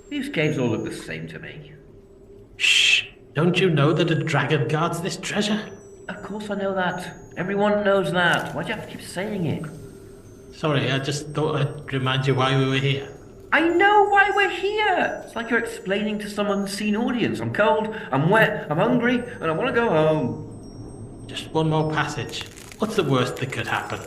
These caves all look the same to me. Shh! Don't you know that a dragon guards this treasure? Of course I know that. Everyone knows that. Why do you have to keep saying it? Sorry, I just thought I'd remind you why we were here. I know why we're here! It's like you're explaining to some unseen audience. I'm cold, I'm wet, I'm hungry, and I want to go home. Just one more passage. What's the worst that could happen?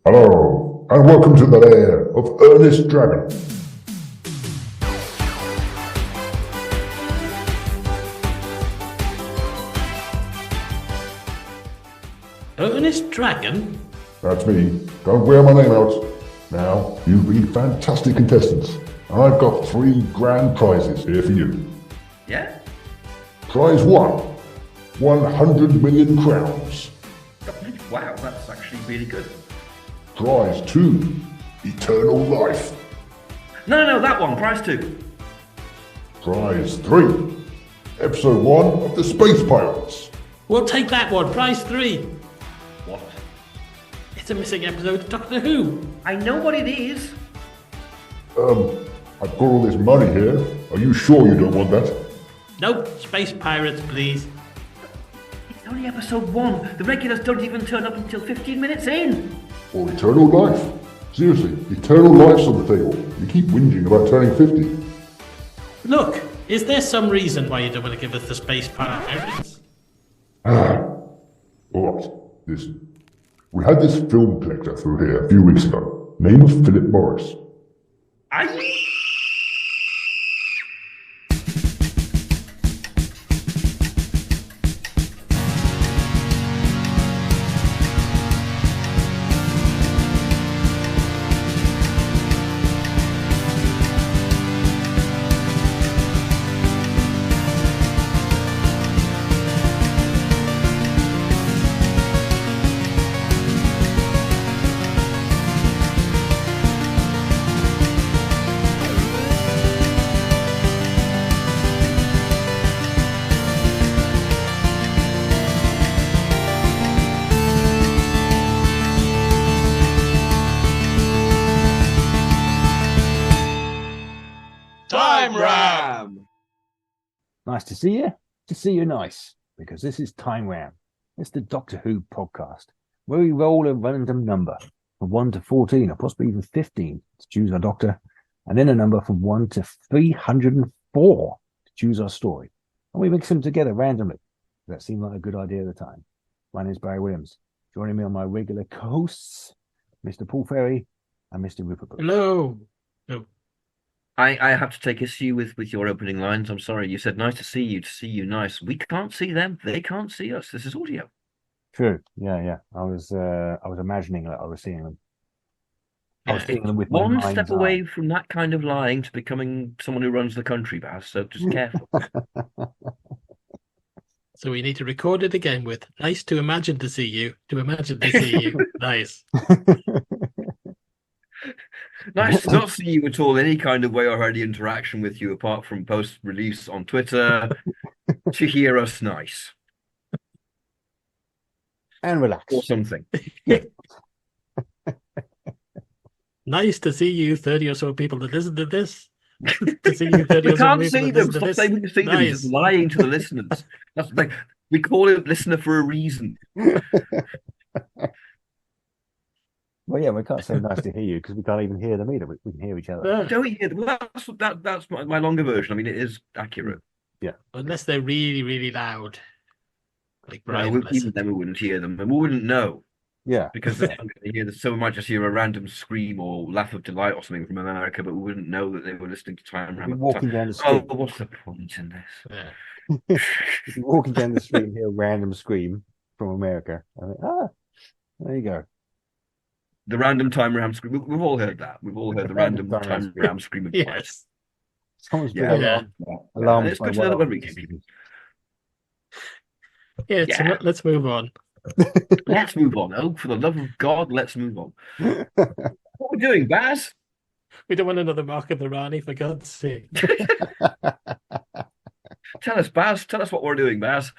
Hello, and welcome to the lair of Ernest Dragon. Ernest Dragon? That's me. Don't wear my name out. Now, you've been fantastic contestants. I've got 3 grand prizes here for you. Yeah? Prize 1, 100 million crowns. Wow, that's actually really good. Prize 2, eternal life. No, that one, prize 2. Prize 3, episode 1 of the Space Pirates. We'll take that one, prize 3. What? It's a missing episode of Doctor Who. I know what it is. I've got all this money here. Are you sure you don't want that? Nope, Space Pirates, please. It's only episode 1. The regulars don't even turn up until 15 minutes in. Or eternal life. Seriously, eternal life's on the table. You keep whinging about turning 50. Look, is there some reason why you don't want to give us the Space Pirates? Alright, listen. We had this film collector through here a few weeks ago. Name of Philip Morris. I... Time Ram! Nice to see you. To see you nice, because this is Time Ram. It's the Doctor Who podcast, where we roll a random number from 1 to 14, or possibly even 15 to choose our Doctor, and then a number from 1 to 304 to choose our story. And we mix them together randomly. That seemed like a good idea at the time. My name is Barry Williams. Joining me on my regular co-hosts, Mr. Paul Ferry and Mr. Rupert Brooke. Hello. Oh, I have to take issue with your opening lines. I'm sorry. You said nice to see you nice. We can't see them. They can't see us. This is audio. True. Yeah. I was imagining that I was seeing them. I was yeah. seeing them with my One mind's step eye. away from that kind of lying to becoming someone who runs the country, Baz. So just careful. So we need to record it again with nice to imagine to see you, to imagine to see you. Nice. Nice to not see you at all, any kind of way or any interaction with you apart from post-release on Twitter. To hear us nice And relax. or something. Nice to see you, 30 or so people that listen to this. To see you, 30 We or so can't people see that them. listen to Stop this. saying we can see them. He's just lying to the listeners. That's like we call it listener for a reason. Well, yeah, we can't say nice to hear you because we can't even hear them either. We can hear each other. Uh, Don't we hear them? Well, that's my longer version. I mean, it is accurate. unless they're really, really loud. Like No, Brian. bless even him. then we wouldn't hear them, and we wouldn't know Yeah. because they're not going to hear. So we might just hear a random scream or laugh of delight or something from America, but we wouldn't know that they were listening to Time Ram. You're at the walking time. down the Oh, street. what's the point in this? Yeah. You're walking down the street and hear a random scream from America. I think, there you go. The random Time Ram scream. We've all heard that. We've all heard the random Time Ram scream of delight. Yes. Someone's Yeah, put yeah. alarm It's good to know that when we get people. Yeah, so Yeah. let's move on. Let's move on. Oh, for the love of God, let's move on. What are we doing, Baz? We don't want another Mark of the Rani, for God's sake. Tell us, Baz. Tell us what we're doing, Baz.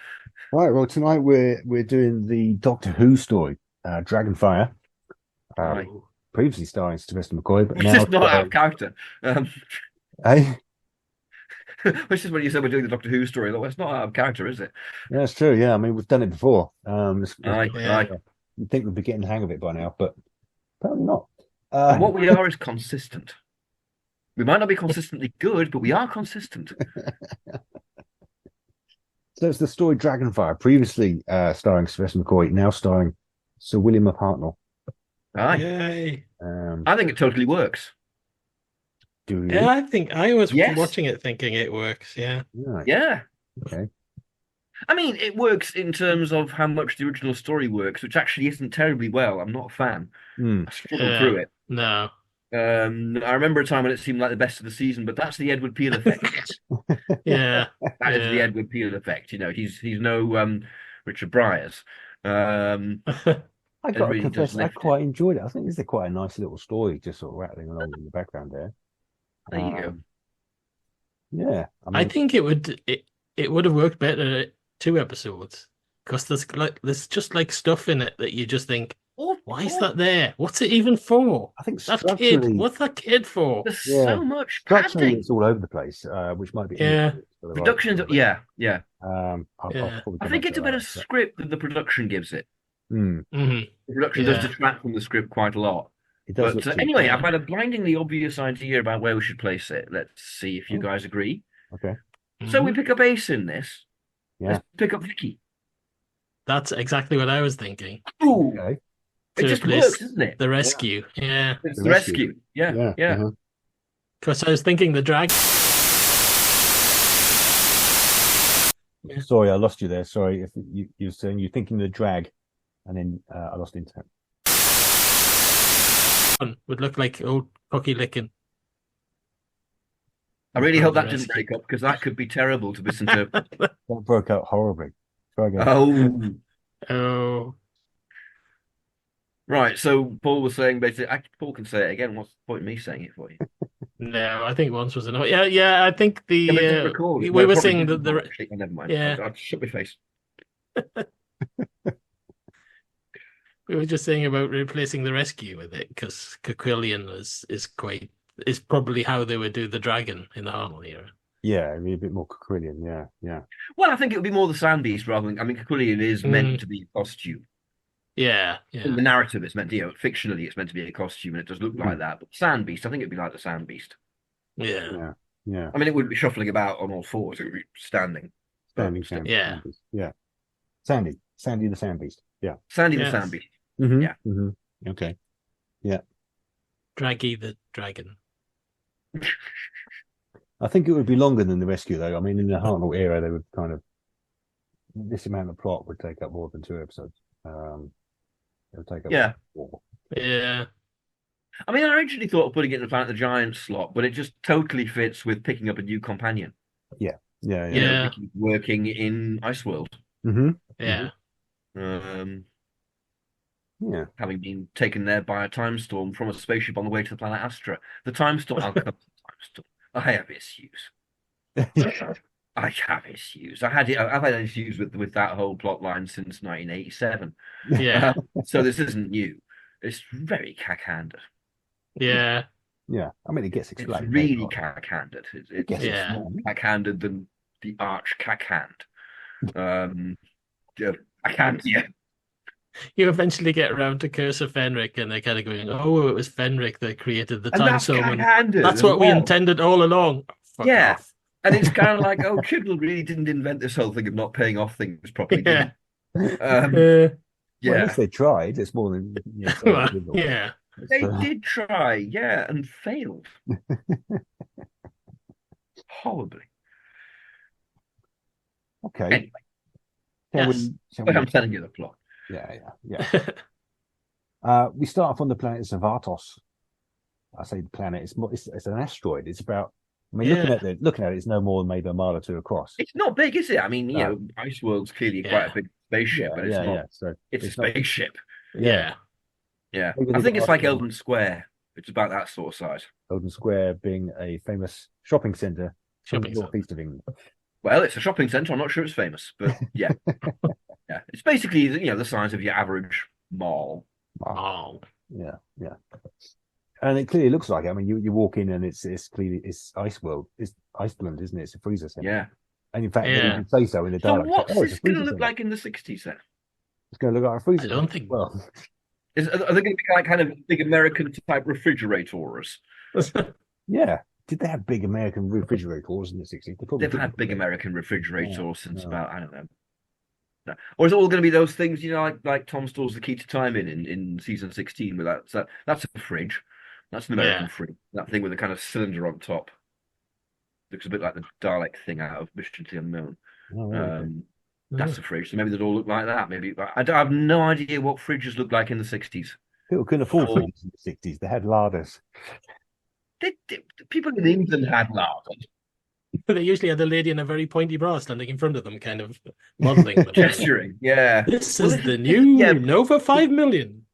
Right. Well, tonight we're doing the Doctor Who story, Dragonfire, Aye. previously starring Sylvester McCoy, but Which now is not out of character. Hey, Which is when you said we're doing the Doctor Who story. Well, it's not out of character, is it? yeah, that's true. Yeah, I mean we've done it before. Aye, Yeah. aye. You'd think we'd be getting the hang of it by now, but apparently not. And what we are is consistent. We might not be consistently good, but we are consistent. So it's the story Dragonfire, previously starring Sylvester McCoy, now starring Sir William Hartnell. Aye. Yay. I think it totally works. Do you? Yeah, I think I was Yes. watching it thinking it works. Yeah. Right. Yeah. Okay. I mean, it works in terms of how much the original story works, which actually isn't terribly well. I'm not a fan. Hmm. I struggled Yeah. through it. No. I remember a time when it seemed like the best of the season, but that's the Edward Peel effect. Yeah. That is the Yeah. Edward Peel effect. You know, he's no Richard Bryars. I got to really does confess, I lift it. quite enjoyed it. I think this is quite a nice little story, just sort of rattling along in the background there. There you go. Yeah, I think it would have worked better at 2 episodes because there's just like stuff in it that you just think, why is that there? What's it even for? I think That structurally, kid, what's that kid for? There's Yeah. so much structurally padding. it's all over the place, which might be Yeah. for the Productions, right- yeah. Yeah. I'll probably I come think back it's to a better that. script than the production gives it. Hmm. hmm The production does Yeah. detract from the script quite a lot. It does But look too- anyway, yeah. I've had a blindingly obvious idea about where we should place it. Let's see if you guys agree. Okay. So Mm-hmm. we pick up Ace in this. Yeah. Let's pick up Vicky. That's exactly what I was thinking. Ooh, Okay. it To just replace works, doesn't it? The rescue. Yeah. It's The the rescue. rescue. Yeah, yeah. uh-huh. Because I was thinking the drag. Sorry, I lost you there. Sorry, if you were saying you're thinking the drag, and then I lost internet. would look like old Cookie licking. I really From hope the that didn't rescue. break up because that could be terrible to misinterpret. That broke out horribly. Try again. Oh, Oh, right. So Paul was saying basically, Paul can say it again. What's the point of me saying it for you? no, I think once was enough. Yeah. I think Yeah, but it didn't the record. we Well, it were probably saying didn't, that the actually. Oh, never mind. Yeah. I'll shut my face. we were just saying about replacing the rescue with it because Quillian is probably how they would do the dragon in the Hartnell era. Yeah, it'd be a bit more Quillian. Yeah. Well, I think it would be more the Sand Beast rather than. I mean, Quillian is meant to be a costume. Yeah. In the narrative, it's meant to, fictionally, it's meant to be a costume, and it does look like that. But Sand Beast, I think it'd be like the Sand Beast. Yeah. Yeah. I mean, it wouldn't be shuffling about on all fours; it would be standing. Standing Sandy. Yeah. Yeah. Sandy the Sand Beast. Yeah. Sandy the Yes. Sand Beast. Mm-hmm. Yeah. Mm-hmm. Okay. Draggy the dragon. I think it would be longer than the rescue, though. I mean, in the Hartnell era, they would kind of this amount of plot would take up more than 2 episodes. It would take up Yeah. 4. Yeah. I mean, I originally thought of putting it in the Planet of the Giants slot, but it just totally fits with picking up a new companion. Yeah. Yeah. Vicky working in Iceworld, Mm-hmm. Yeah. Yeah. having been taken there by a time storm from a spaceship on the way to the planet Astra. The time storm. I'll come to the time storm. I have issues. I have issues. I've had issues with that whole plot line since 1987. Yeah. So this isn't new. It's very cack-handed. Yeah. Yeah. I mean, it gets It's explained. really later on. cack-handed. It's Yes, Yeah. more cack-handed than the arch cack-hand. Yeah, I can't. Yeah, You eventually get around to Curse of Fenric, and they're kind of going, "Oh, it was Fenric that created the and time that's stone. and cack-handed. That's as what we well. intended all along." Fuck Yeah. off. And it's kind of like, oh, Chibnall really didn't invent this whole thing of not paying off things properly. did Yeah. he? Uh, Well, at Yeah, least they tried. It's more than well, yeah. they did try, yeah, and failed horribly. Okay. Anyway, Shall but I'm we? telling you the plot. Yeah. We start off on the planet Zavatos. I say the planet. It's an asteroid. It's about. I mean, Yeah. looking at it, it's no more than maybe a mile or 2 across. It's not big, is it? I mean, No. Iceworld's clearly Yeah. quite a big spaceship, but it's not. So It's a it's not- spaceship. Yeah. Yeah, Maybe I they've think got it's like Iceworld. Eldon Square. It's about that sort of size. Golden Square being a famous shopping centre Shopping centre. northeast of England. Well, it's a shopping centre. I'm not sure it's famous, but yeah, yeah. It's basically the size of your average mall. Oh, Yeah, yeah. And it clearly looks like it. I mean, you walk in and it's clearly it's Ice World. It's Iceland, isn't it? It's a freezer center. Yeah. And in fact, they Yeah. even say so in the So dialogue. what's Oh, it's this a going to freezer look center. like in the 60s then? It's going to look like a freezer I don't center. think- Well, Are they going to be like kind of big American type refrigerators? yeah. Did they have big American refrigerators in the 60s? They probably They've did. had big American refrigerators Yeah, since yeah. about, I don't know. No. Or is it all going to be those things, like Tom stores the key to time in season 16 with that? So that's a fridge. That's an American Yeah. fridge. That thing with a kind of cylinder on top. Looks a bit like the Dalek thing out of Mission to the Unknown. Oh, right. That's a fridge. So maybe they'd all look like that. Maybe I have no idea what fridges looked like in the 60s. People couldn't afford Oh. fridges in the 60s. They had larders. People in England had larders. They usually had a lady in a very pointy bra standing in front of them, kind of modeling. Gesturing, yeah. This Well, is the this- new yeah. Nova 5 million.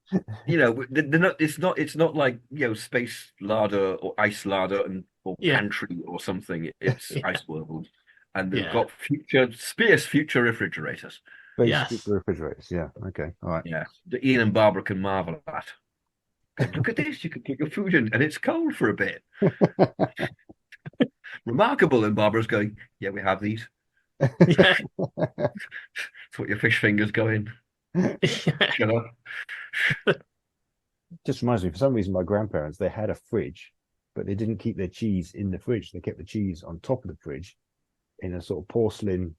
They're not. It's not like space larder or ice larder or Yeah. pantry or something. It's Yeah. Ice World, and they've Yeah. got future refrigerators. Space Yes. refrigerators. Yeah. Okay. All right. Yeah, that Ian and Barbara can marvel at. Look at this! You can put your food in, and it's cold for a bit. Remarkable. And Barbara's going, "Yeah, we have these. Yeah. That's what your fish fingers go in. Shut up." Just reminds me, for some reason, my grandparents, they had a fridge, but they didn't keep their cheese in the fridge. They kept the cheese on top of the fridge in a sort of porcelain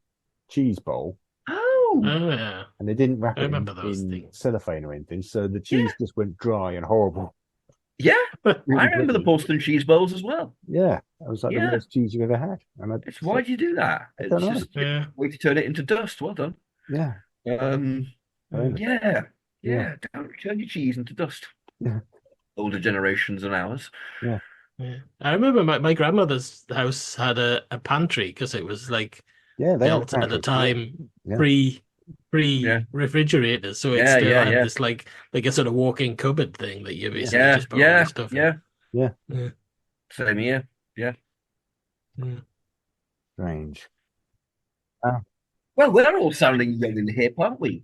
cheese bowl, Oh, Oh, yeah. and they didn't wrap I it remember in, those in things. cellophane or anything. So the cheese just went dry and horrible. yeah. I Really remember the good. porcelain cheese bowls as well. Yeah. It was like Yeah. the worst cheese you've ever had. And It's why do you do that? I It's don't know. just Yeah. way to turn it into dust. Well done. Yeah. Yeah, Yeah. Don't turn your cheese into dust. Yeah. Older generations than ours. Yeah. I remember my grandmother's house had a pantry because it was like Yeah. They had built at the pantry. time Yeah. pre Yeah. refrigerators, so it Yeah, still yeah, had yeah. this like a sort of walk-in cupboard thing that you basically Yeah, just put all your stuff in. yeah. Yeah. Same here. Strange. Well, we're all sounding young and hip, aren't we?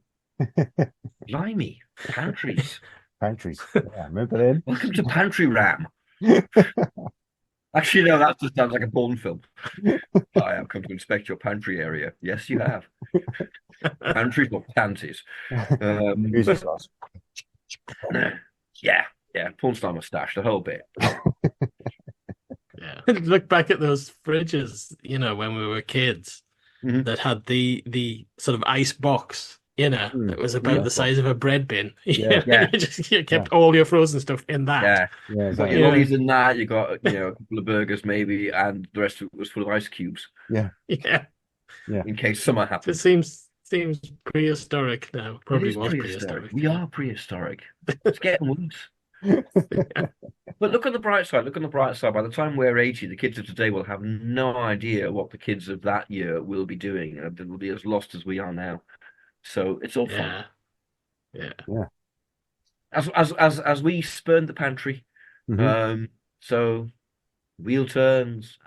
Blimey, pantries. Pantries. Yeah. Remember them? Welcome to Pantry Ram. Actually, no, that just sounds like a Bourne film. I have come to inspect your pantry area. Yes, you have. Pantries or panties. Music class. Yeah, porn star mustache, the whole bit. Yeah. Look back at those fridges, when we were kids, Mhm. that had the sort of ice box, that was about Yeah. the size of a bread bin. Yeah. Yeah. You kept all your frozen stuff in that. Yeah, Yeah. you got Exactly. your Yeah. lollies in that. You got a couple of burgers maybe, and the rest of it was full of ice cubes Yeah. in case summer It happened. seems prehistoric now. It Probably is was prehistoric. prehistoric. We are prehistoric. It's getting worse. But look on the bright side. Look on the bright side. By the time we're 80, the kids of today will have no idea what the kids of that year will be doing. They will be as lost as we are now. So it's all fun. Yeah. Yeah. As we spurned the pantry. Mhm. So wheel turns.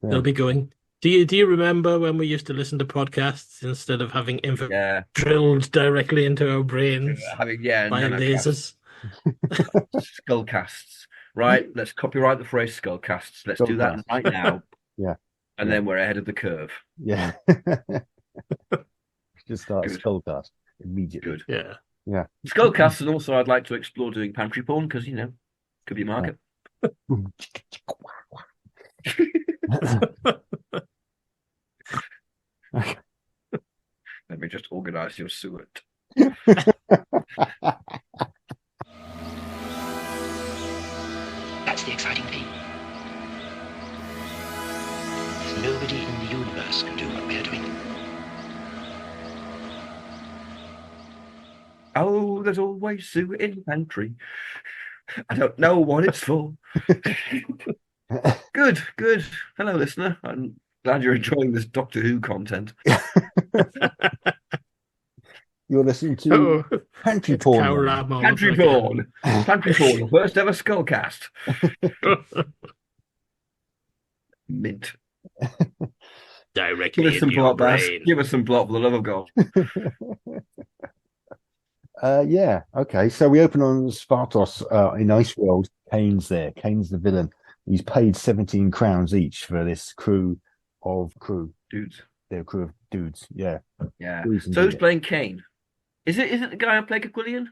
They'll be going. Do you remember when we used to listen to podcasts instead of having info Yeah. drilled directly into our brains Having by nanocasts, lasers? skullcasts. Right. Let's copyright the phrase skullcasts. Let's do that Skullcasts. right now. Yeah. And then we're ahead of the curve. Yeah. Just start a Good. skullcast immediately. Good. Yeah. Skullcasts, and also I'd like to explore doing pantry porn because could be a market. Let me just organise your suet. That's the exciting thing. There's nobody in the universe can do what we're doing. Oh, there's always suet in the pantry. I don't know what it's for. Good. Hello, listener. I'm glad you're enjoying this Doctor Who content. You're listening to Oh, Pantry it's Porn. cow then. ram on Pantry again. porn. Pantry porn, the first ever skullcast. Mint. directly Give us some into your plot, Bass. brain. Give us some plot for the love of God. Yeah. Okay. So we open on Spartos in Iceworld. Kane's there. Kane's the villain. He's paid 17 crowns each for this crew. Dudes. Their crew of dudes. Yeah. Yeah. Dudes and So who's dudes. playing Kane? Is it the guy who played Aquilian?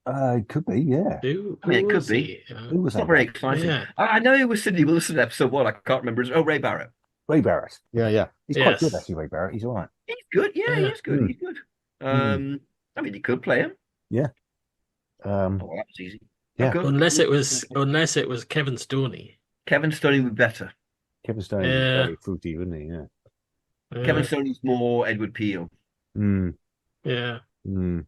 It could be. Yeah. Who I mean, it could was be. he? Who was It's not that very guy? exciting. Yeah. I know it was Sidney Wilson in episode 1. I can't remember. Ray Barrett. Ray Barrett. Yeah. He's quite Yes. good actually. Ray Barrett. He's all right. He's good. Yeah, he Yeah. is good. He's good. I mean, you could play him. Oh, well, that was easy. Yeah. Good. Unless it was Kevin Stoney. Kevin Stoney would be better. Kevin Stoney was Yeah. very fruity, wouldn't he? Yeah. Kevin Stoney's more Edward Peel. Mm, Yeah. mm.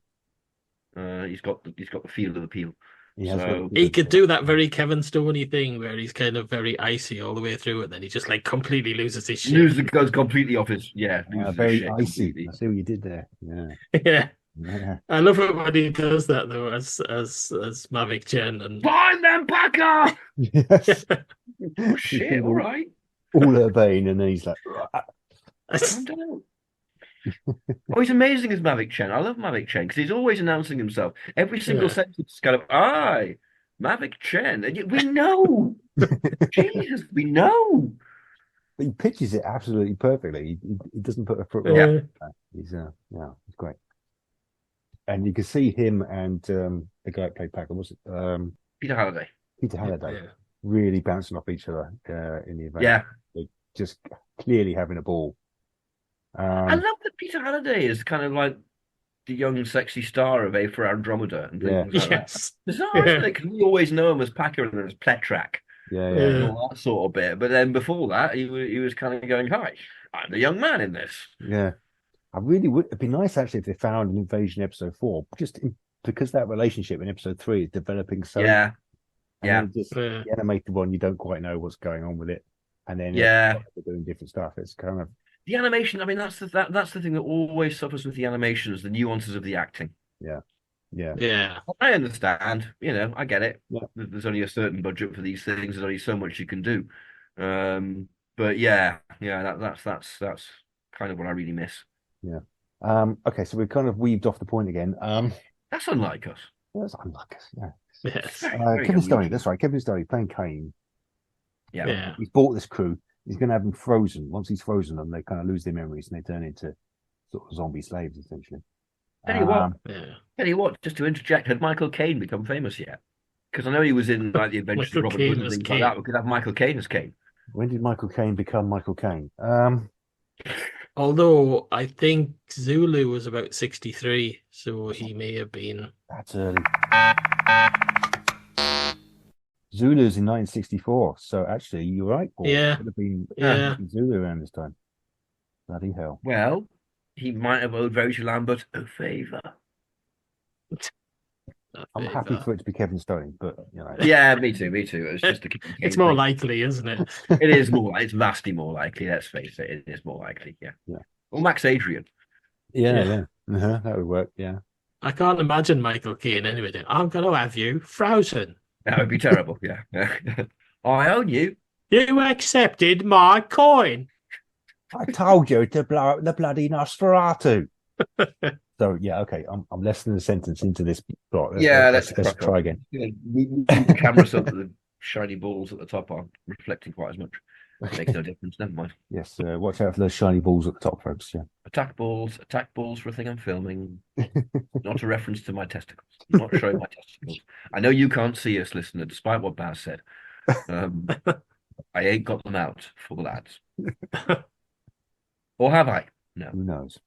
He's got the feel of the Peel. He has. So- got- He could do that very Kevin Stoney thing where he's kind of very icy all the way through, and then he just like completely loses his shit. Goes completely off his loses his very shit icy. completely. I see what you did there. Yeah. Yeah. Yeah. I love it when he does that though, as Mavic Chen and Blind them, Packer! Yes. Oh shit! All right. All urbane, and then he's like, Calm down. Oh, he's amazing as Mavic Chen. I love Mavic Chen because he's always announcing himself. Every single Yeah. sentence is kind of, "Aye, Mavic Chen." And we know. Jesus, we know. but he pitches it absolutely perfectly. He doesn't put a foot Yeah. wrong. He's he's great. And you can see him and the guy that played Packer, was it Peter Halliday. Peter Halliday, Yeah. really bouncing off each other in the event. Yeah. Just clearly having a ball. I love that Peter Halliday is kind of like the young, sexy star of A for Andromeda and things like that. Yes. Bizarre, isn't it? 'Cause we always know him as Packer and as Pletrak Yeah. and all that sort of bit. But then before that, he was kind of going, "Hi, I'm the young man in this." Yeah. I really would. It'd be nice actually if they found an invasion episode 4, because that relationship in episode 3 is developing so. Yeah, and yeah. then just Yeah. the animated one, you don't quite know what's going on with it, and then Yeah. they're doing different stuff. It's kind of The animation. I mean, that's the thing that always suffers with the animations, the nuances of the acting. yeah. Yeah. I understand, I get it. Yeah. There's only a certain budget for these things. There's only so much you can do. But yeah, that's kind of what I really miss. Okay, so we've kind of weaved off the point again. That's unlike us. That's unlike us. Yeah. Yes. Very Kevin unusual. Stoney. That's right. Kevin Stoney playing Kane. Yeah. Yeah. He's bought this crew. He's going to have them frozen. Once he's frozen them, they kind of lose their memories and they turn into sort of zombie slaves, essentially. Tell you what, Um, Yeah. just to interject, had Michael Caine become famous yet? Because I know he was in like the Adventures of Michael Robin Caine Hood and as things Caine. like that. We could have Michael Caine as Caine. When did Michael Caine become Michael Caine? Although I think Zulu was about 63, so he may have been. That's early. Zulu's in 1964, so actually you're right, Paul. Yeah. It could have been Yeah. Zulu around this time. Bloody hell. Well, he might have owed Virgil Lambert a favour. I'm happy for it to be Kevin Stoney, but Yeah, me too. It's just to keep Caine It's more thing. likely, isn't it? It is more. It's vastly more likely. Let's face it. It is more likely. Yeah. Yeah. Or Max Adrian. yeah. That would work. Yeah. I can't imagine Michael Caine anyway. I'm going to have you frozen. That would be terrible. Yeah. I own you. You accepted my coin. I told you to blow up the bloody Nosferatu. So yeah, okay. I'm less than a sentence into this plot. Let's crack try on. again. Move the camera so that the shiny balls at the top aren't reflecting quite as much. Makes no difference. Never mind. Yes, watch out for those shiny balls at the top, folks. Yeah. Attack balls for a thing I'm filming. Not a reference to my testicles. I'm not showing my testicles. I know you can't see us, listener, despite what Baz said. I ain't got them out for the lads. Or have I? No. Who knows?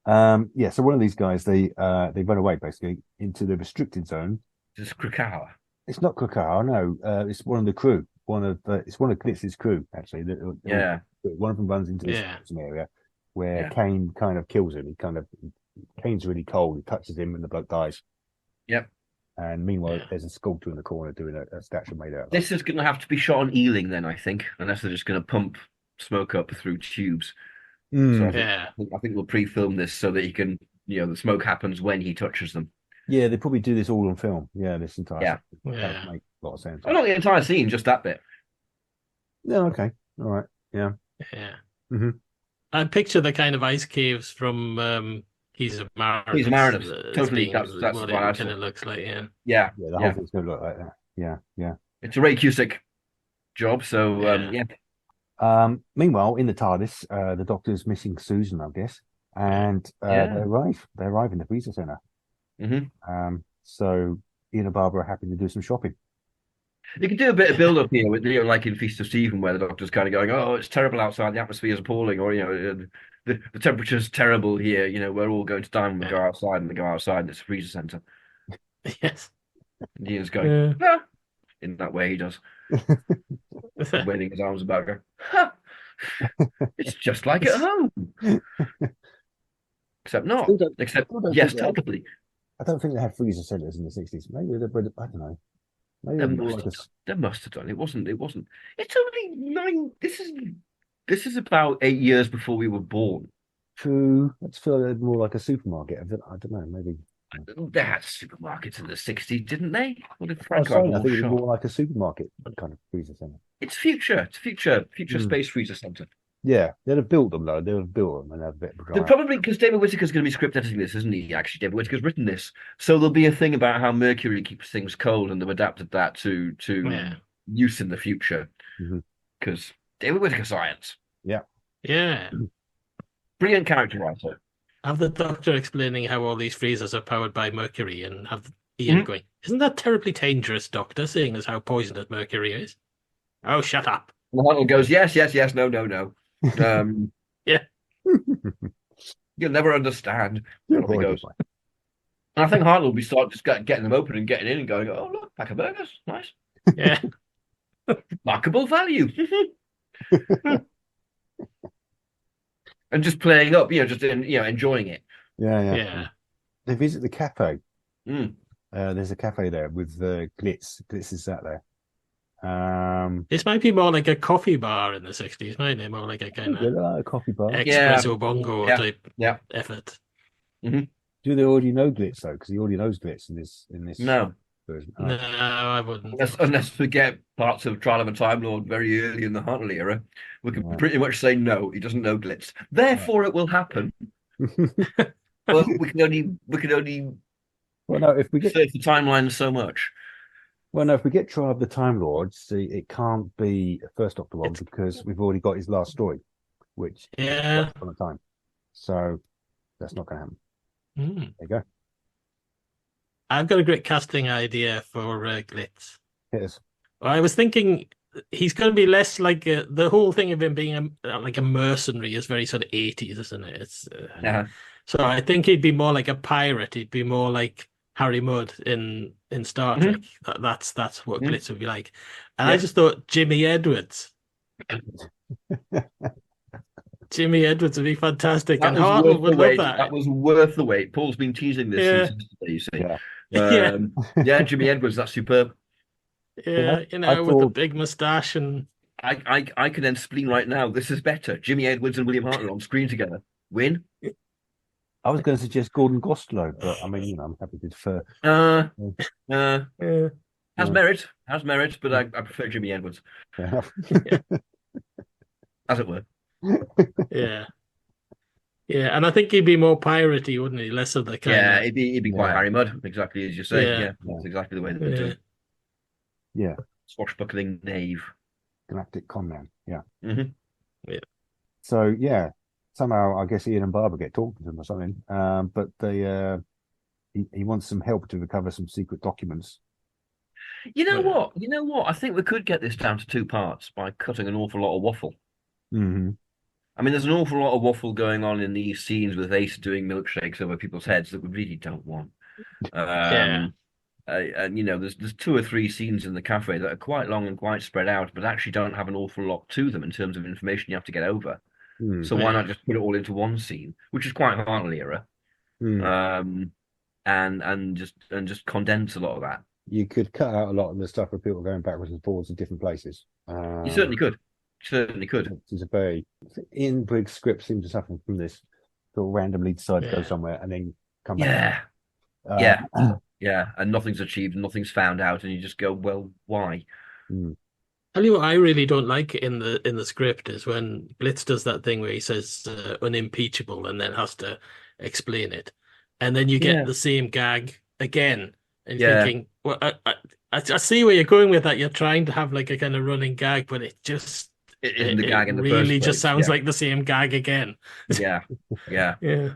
Yeah. So one of these guys, they run away basically into the restricted zone. This is Krakauer. It's not Krakauer, no. It's one of the crew. It's one of Glitz's crew actually. Yeah. One of them runs into this area where Kane kind of kills him. Kane's really cold. He touches him and the bloke dies. Yep. And meanwhile, there's a sculptor in the corner doing a statue made out of This is going to have to be shot on Ealing then, I think, unless they're just going to pump smoke up through tubes. So I think we'll pre-film this so that he can, the smoke happens when he touches them. Yeah, they probably do this all on film. Yeah, this entire Yeah. that would make a lot of sense. Oh, not the entire scene, just that bit. Yeah, okay. All right. Yeah. Yeah. Mhm. I picture the kind of ice caves from He's a Mariners. He's a Mariners. As Totally, being that's what what I it kind saw. of looks like, yeah. Yeah, Yeah, the whole yeah. thing's going to look like that. Yeah. It's a Ray Cusick job, so Yeah. yeah. Meanwhile, in the TARDIS, the Doctor's missing Susan, I guess, and Yeah. they arrive. They arrive in the freezer center. hmm So Ian and Barbara are happy to do some shopping. You can do a bit of build up here with, like in Feast of Stephen, where the Doctor's kind of going, "Oh, it's terrible outside. The atmosphere is appalling," or the temperature's terrible here. We're all going to die when we go outside, and they go outside, and it's a freezer center. Yes. And Ian's going, Yeah. "Ah." In that way, he does, waving his arms about, going, "Ha! It's just like at home, except not. Still don't- Except still don't yes, think they- totally. I don't think they had freezer centers in the 60s. Maybe they, but I don't know. Maybe They they were must like have a done. They must have done. It wasn't. It's only 9. This is about 8 years before we were born. true. Let's feel it more like a supermarket. I don't know. Maybe. They had supermarkets in the 60s, didn't they? What did I Frank was saying, I Gardner think it was shop? more like a supermarket kind of freezer center. It's future. It's future Hmm. space freezer center. Yeah, they'd have built them though. They'd have built them and had a bit of a They're dry. probably because David Whittaker's going to be script editing this, isn't he? Actually, David Whittaker's written this, so there'll be a thing about how Mercury keeps things cold, and they've adapted that to Yeah. use in the future. Mhm. Because David Whittaker science, Yeah. brilliant character writer. Have the Doctor explaining how all these freezers are powered by mercury, and have Ian Mhm. going, "Isn't that terribly dangerous, Doctor, seeing as how poisonous mercury is?" Oh, shut up. And Hartnell goes, yes, no. Yeah. You'll never understand. Good And off he boy, goes. good boy. And I think Hartnell will be getting them open and getting in and going, oh, look, pack of burgers. Nice. Yeah. Markable value. And just playing up, just enjoying it. Yeah. Yeah. They visit the cafe. Mm. There's a cafe there with Glitz. Glitz is sat there. This might be more like a coffee bar in the 60s, mightn't it? More like a kind of A coffee bar. espresso bongo Yeah. type Yeah. effort. Do they already know Glitz though? Because he already knows Glitz in this No. version. No, I wouldn't. Unless forget parts of Trial of a Time Lord very early in the Hartnell era. We can Yeah. pretty much say no, he doesn't know Glitz. Therefore, it will happen. Well, we can only Well, no, if we get search the timeline so much. if we get Trial of the Time Lords, it can't be a First Doctor one because we've already got his last story, which Yeah. on a time. So that's not going to happen. Hmm. There you go. I've got a great casting idea for Glitz. Hit us. I was thinking he's going to be less like the whole thing of him being like a mercenary is very sort of 80s, isn't it? It's Yeah. so I think he'd be more like a pirate. He'd be more like Harry Mudd in Star Trek. That's what Glitz would be like. And I Yeah. just thought Jimmy Edwards. Jimmy Edwards would be fantastic, That and was Hartnell worth the would love wait. that. That was worth the wait. Paul's been teasing this Yeah. since yesterday, you see. Yeah. Yeah. Jimmy Edwards, that's superb. Yeah, I with the thought- big moustache and I can then spleen right now. This is better. Jimmy Edwards and William Hartnell on screen together. Win. I was going to suggest Gordon Gostow, but I mean, I'm happy to defer. Has yeah. merit, but I prefer Jimmy Edwards, Fair enough. as it were. Yeah. Yeah, and I think he'd be more piratey, wouldn't he? Less of the kind Yeah, of it'd be quite Yeah. Harry Mudd, exactly as you say. Yeah. Yeah, that's exactly the way that they do it. Yeah, Swashbuckling knave. Galactic Conman. Yeah. Mhm. Yeah. So yeah, somehow I guess Ian and Barbara get talking to him or something. But they he wants some help to recover some secret documents. You know Yeah. what? You know what? I think we could get this down to 2 parts by cutting an awful lot of waffle. Mm-hmm. I mean, there's an awful lot of waffle going on in these scenes with Ace doing milkshakes over people's heads that we really don't want. Yeah. And there's 2 or 3 scenes in the cafe that are quite long and quite spread out, but actually don't have an awful lot to them in terms of information you have to get over. So why not just put it all into one scene, which is quite Hartnell era, and just condense a lot of that. You could cut out a lot of the stuff with people going backwards and forwards to different places. You certainly could. Certainly could. It's a very Ian Briggs' script seems to suffer from this. They'll randomly decide to go Yeah. somewhere and then come back. Yeah. Uh, Yeah. And nothing's achieved, nothing's found out, and you just go, well, why? Mm. Tell you what, I really don't like in the script is when Glitz does that thing where he says unimpeachable and then has to explain it, and then you get Yeah. the same gag again, and you're Yeah. thinking, well, I see where you're going with that. You're trying to have like a kind of running gag, but it just It isn't the gag in the really first just place. sounds Yeah. like the same gag again. Yeah. Yeah. Yeah,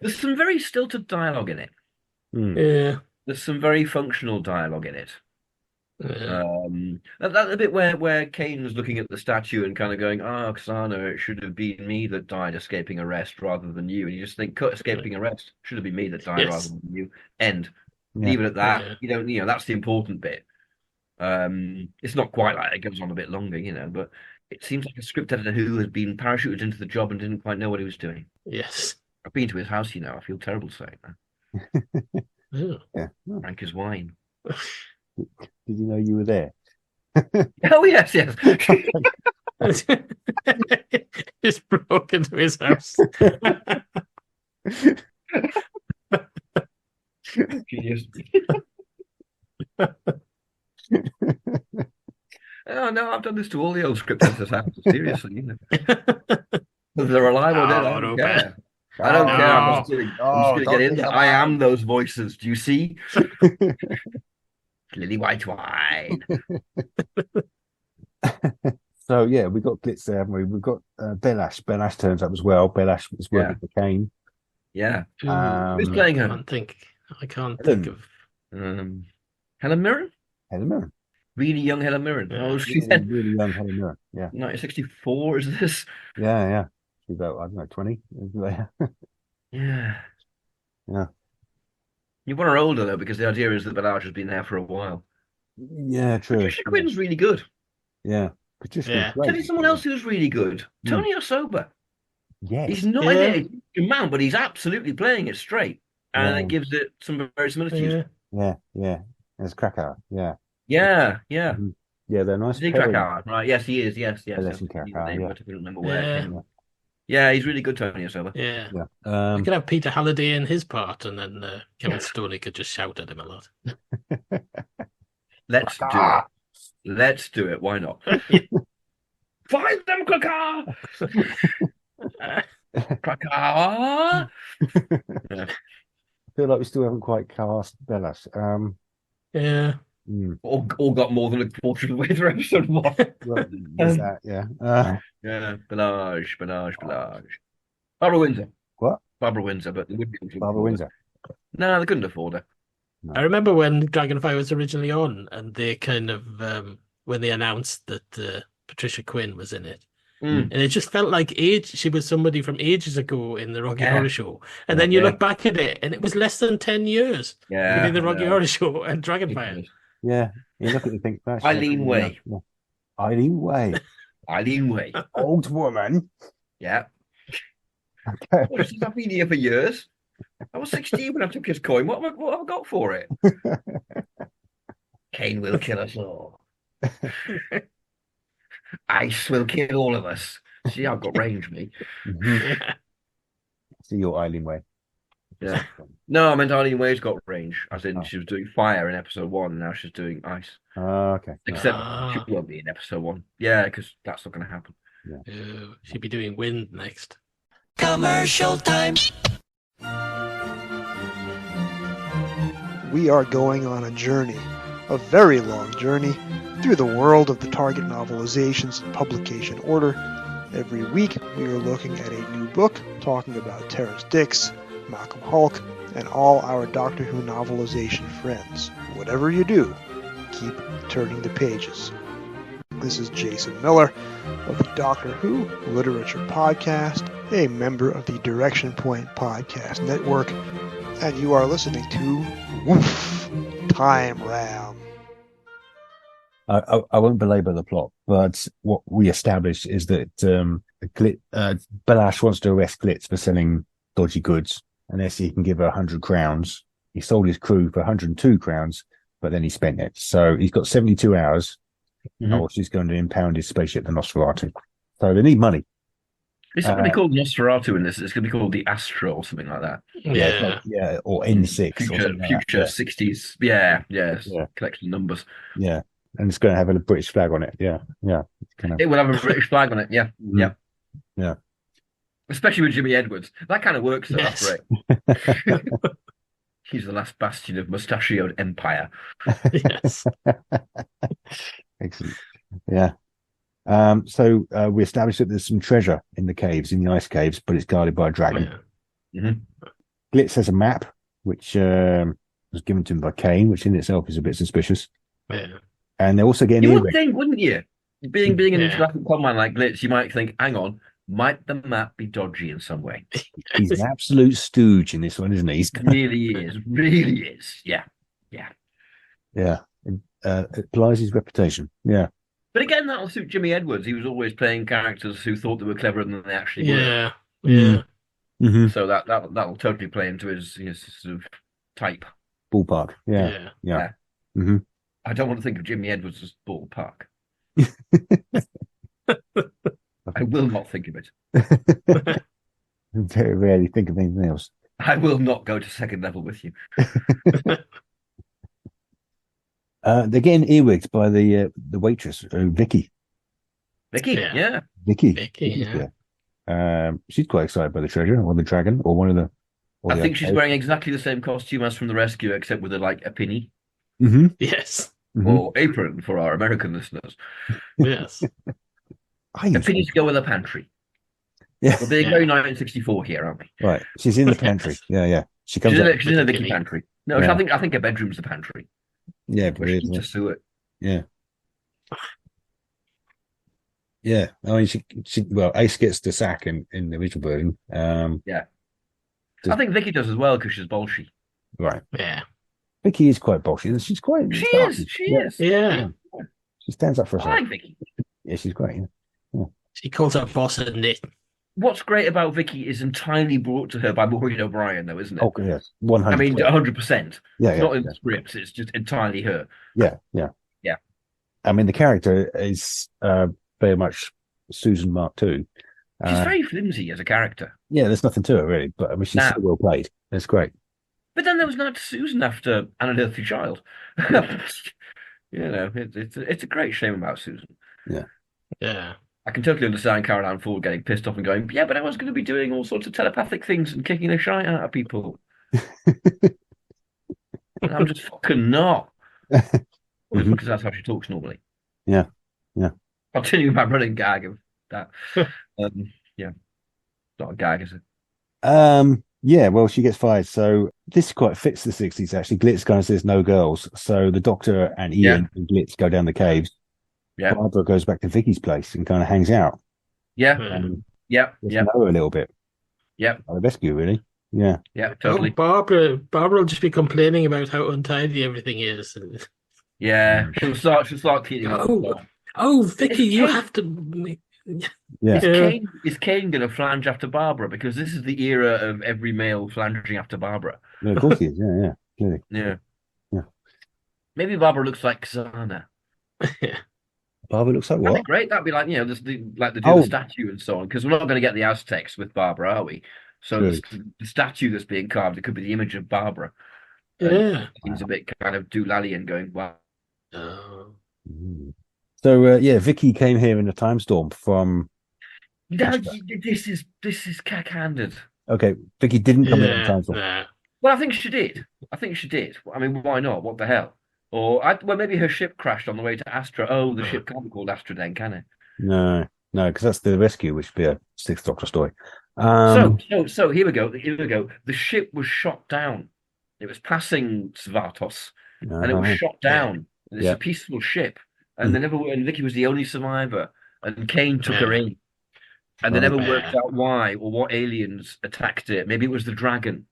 There's some very stilted dialogue in it. yeah, There's some very functional dialogue in it. yeah. That the bit where Kane was looking at the statue and kind of going, "Oh, Oksana, it should have been me that died escaping arrest rather than you." And you just think, "Cut, escaping arrest should have been me that died Yes. rather than you." End. Yeah. Leave it at that. Yeah. You know, that's the important bit. It's not quite like it goes on a bit longer, but it seems like a script editor who had been parachuted into the job and didn't quite know what he was doing. Yes. I've been to his house, I feel terrible saying that. Yeah. Yeah. Drank his wine. Did you know you were there? Oh yes, yes. Just broke into his house. Genius. Oh no, I've done this to all the old script editors' houses. Seriously, Whether they're alive or dead, I don't care. I don't care. I'm just gonna get in there. I am those voices. Do you see? Lily white wine. So yeah, we got Glitz there, haven't we? We've got Belash. Belash turns up as well. Belash is working for Kane. Yeah. Um, Who's playing I her? can't think of. Helen Mirren? Helen Mirren. Really young Helen Mirren. Yeah. Oh, she's Really young Helen Mirren. Yeah. 1964, is this? Yeah. She's about, I don't know, 20. Yeah. Yeah. You want her older, though, because the idea is that Belash has been there for a while. Yeah, true. Patricia Quinn's really good. Yeah. Patricia Yeah. Quinn's Tell great. you someone else who's really good. Tony Osoba. Yes. He's not in it man, but he's absolutely playing it straight. And Yeah. it gives it some verisimilitude. Yeah. There's Krakow. Yeah. Yeah. Yeah, they're nice. Is he pairing. Krakow? Right. Yes, he is. Yes. Alessi He's Krakow, the name, yeah. but I couldn't remember where Yeah. it came from. Yeah, he's really good, Tony Osoba. Yeah. Yeah. I could have Peter Halliday in his part, and then Kevin Stoney could just shout at him a lot. Let's do it. Let's do it. Why not? Find them, Krakow! Krakow! I feel like we still haven't quite cast Bellas. Yeah. All got more than a quarter of the way through episode 1. Well, there's that, yeah. Yeah, Belage. Barbara Windsor. What? Barbara Windsor, but they wouldn't be able to Barbara afford Windsor. her. No, they couldn't afford her. I remember when Dragonfly was originally on, and they kind of when they announced that Patricia Quinn was in it, and it just felt like she was somebody from ages ago in the Rocky Horror Show, and then you look back at it, and it was less than 10 years between the Rocky Horror Show and Dragonfly. Yeah, you look at it and think that's Eileen Way. Yeah. Eileen Way. Eileen Way. Old woman. Yeah. Okay. Well, I've been here for years. I was 16 when I took his coin. What have I got for it? Kane will kill us all. Ice will kill all of us. See, I've got range, me. See your Eileen Way. Yeah. No, I meant Eileen Way's got range. As in, she was doing fire in episode 1, and now she's doing ice. Okay. Except she won't be in episode 1. Yeah, because that's not going to happen. She'd be doing Wind next. Commercial time. We are going on a journey, a very long journey, through the world of the Target novelizations in publication order. Every week, we are looking at a new book, talking about Terrence Dicks, Malcolm Hulk, and all our Doctor Who novelization friends. Whatever you do, keep turning the pages. This is Jason Miller of the Doctor Who Literature Podcast, a member of the Direction Point Podcast Network, and you are listening to Woof Time Ram. I won't belabor the plot, but what we established is that Belash wants to arrest Glitz for selling dodgy goods, unless he can give her 100 crowns. He sold his crew for 102 crowns, but then he spent it. So he's got 72 hours, or she's going to impound his spaceship, the Nosferatu. So they need money. It's not going to be called Nosferatu in this. It's going to be called the Astra or something like that. Yeah. Or N6. Future 60s. Yeah. Collection of numbers. Yeah. and it's going to have a British flag on it. Yeah, yeah. Kind of. It will have a British flag on it. Yeah, Mhm. yeah, Yeah. especially with Jimmy Edwards. That kind of works. Though. Yes. That's great. He's the last bastion of mustachioed empire. Yes. Excellent. Yeah. So we established that there's some treasure in the caves, in the ice caves, but it's guarded by a dragon. Yeah. Mhm. Glitz has a map, which was given to him by Kane, which in itself is a bit suspicious. Yeah. And they're also getting You would earwigs. think, wouldn't you? Being an Yeah. intergalactic conman like Glitz, you might think, hang on, might the map be dodgy in some way? He's an absolute stooge in this one, isn't he? He's, Really is. Yeah. yeah. It belies his reputation. Yeah. But again, that'll suit Jimmy Edwards. He was always playing characters who thought they were cleverer than they actually were. Yeah. Yeah. Mm-hmm. So that'll totally play into his sort of type. Ballpark. Yeah. Yeah. Yeah. Mm-hmm. I don't want to think of Jimmy Edwards as ballpark. I will not think of it. Very rarely think of anything else. I will not go to second level with you. They're getting earwigs by the waitress, Vicky. Vicky, Yeah. yeah. Vicky. Vicky, yeah. She's quite excited by the treasure or the dragon or one of the. I think she's wearing exactly the same costume as from the rescue, except with a pinny Mm-hmm. Yes. or apron for our American listeners. Yes. A pinny to go with a pantry. Yeah. We're being Yeah. very 1964 here, aren't we? Right. She's in the pantry. Yeah, yeah. She comes up. She's in a with a Vicky pinny. pantry. No, Yeah. I think her bedroom's the pantry. Yeah, Where she brilliant. keeps a suet. Yeah. Yeah. I mean, she well, Ace gets the sack in the original version. I think Vicky does as well because she's bolshy. Right. Yeah. Vicky is quite bolshy. She's quite. She starchy. is. She Yeah. is. Yeah. She stands up for I herself. like Vicky. Yeah, she's great. Yeah. She calls her boss a nit. What's great about Vicky is entirely brought to her by Maureen O'Brien, though, isn't it? Oh, yes. 100%. I mean, 100%. yeah, yeah. Not in yeah. the scripts. It's just entirely her. Yeah, yeah. Yeah. I mean, the character is very much Susan Mark II. She's very flimsy as a character. Yeah, there's nothing to it, really. But I mean, she's Nah. so well played. It's great. But then there was not Susan after An Unearthly Child. It's a great shame about Susan. Yeah. I can totally understand Caroline Ford getting pissed off and going, yeah, but I was going to be doing all sorts of telepathic things and kicking the shite out of people. And I'm just fucking not. Mhm. Because that's how she talks normally. Yeah. Yeah. Continue my running gag of that. Yeah. Not a gag, is it? Yeah, well, she gets fired. So this quite fits the 60s, actually. Glitz kind of says no girls. So the Doctor and Ian and Glitz go down the caves. Yeah. Barbara goes back to Vicky's place and kind of hangs out. Yeah. And Yeah. gets Yeah. to know her a little bit. Yeah. Like the rescue, really. Yeah. Yeah. Totally. Barbara will just be complaining about how untidy everything is. Yeah. She'll start cleaning up. Oh, Vicky, you Kane. have to. Yeah. Is Kane going to flange after Barbara? Because this is the era of every male flanging after Barbara. Yeah, of course he is. Yeah, yeah. Clearly. Yeah. Yeah. Maybe Barbara looks like Xana. Barbara looks like That'd be what? great. That'd be like, like they do Oh. the statue and so on. Because we're not going to get the Aztecs with Barbara, are we? So True. the statue that's being carved, it could be the image of Barbara. Yeah. Seems a bit kind of doolally and going, wow. Oh. Mm. So, yeah, Vicky came here in a time storm from. No, this is cack-handed. Okay, Vicky didn't come in a time storm. Nah. Well, I think she did. I mean, why not? What the hell? Or maybe her ship crashed on the way to Astra. Oh, the ship can't be called Astra then, can it? No, because that's the rescue, which would be a Sixth Doctor story. So here we go. The ship was shot down. It was passing Svartos, and it was shot down. It's Yeah. a peaceful ship, and they never. And Vicky was the only survivor, and Kane took her in, and they never worked out why or what aliens attacked it. Maybe it was the dragon.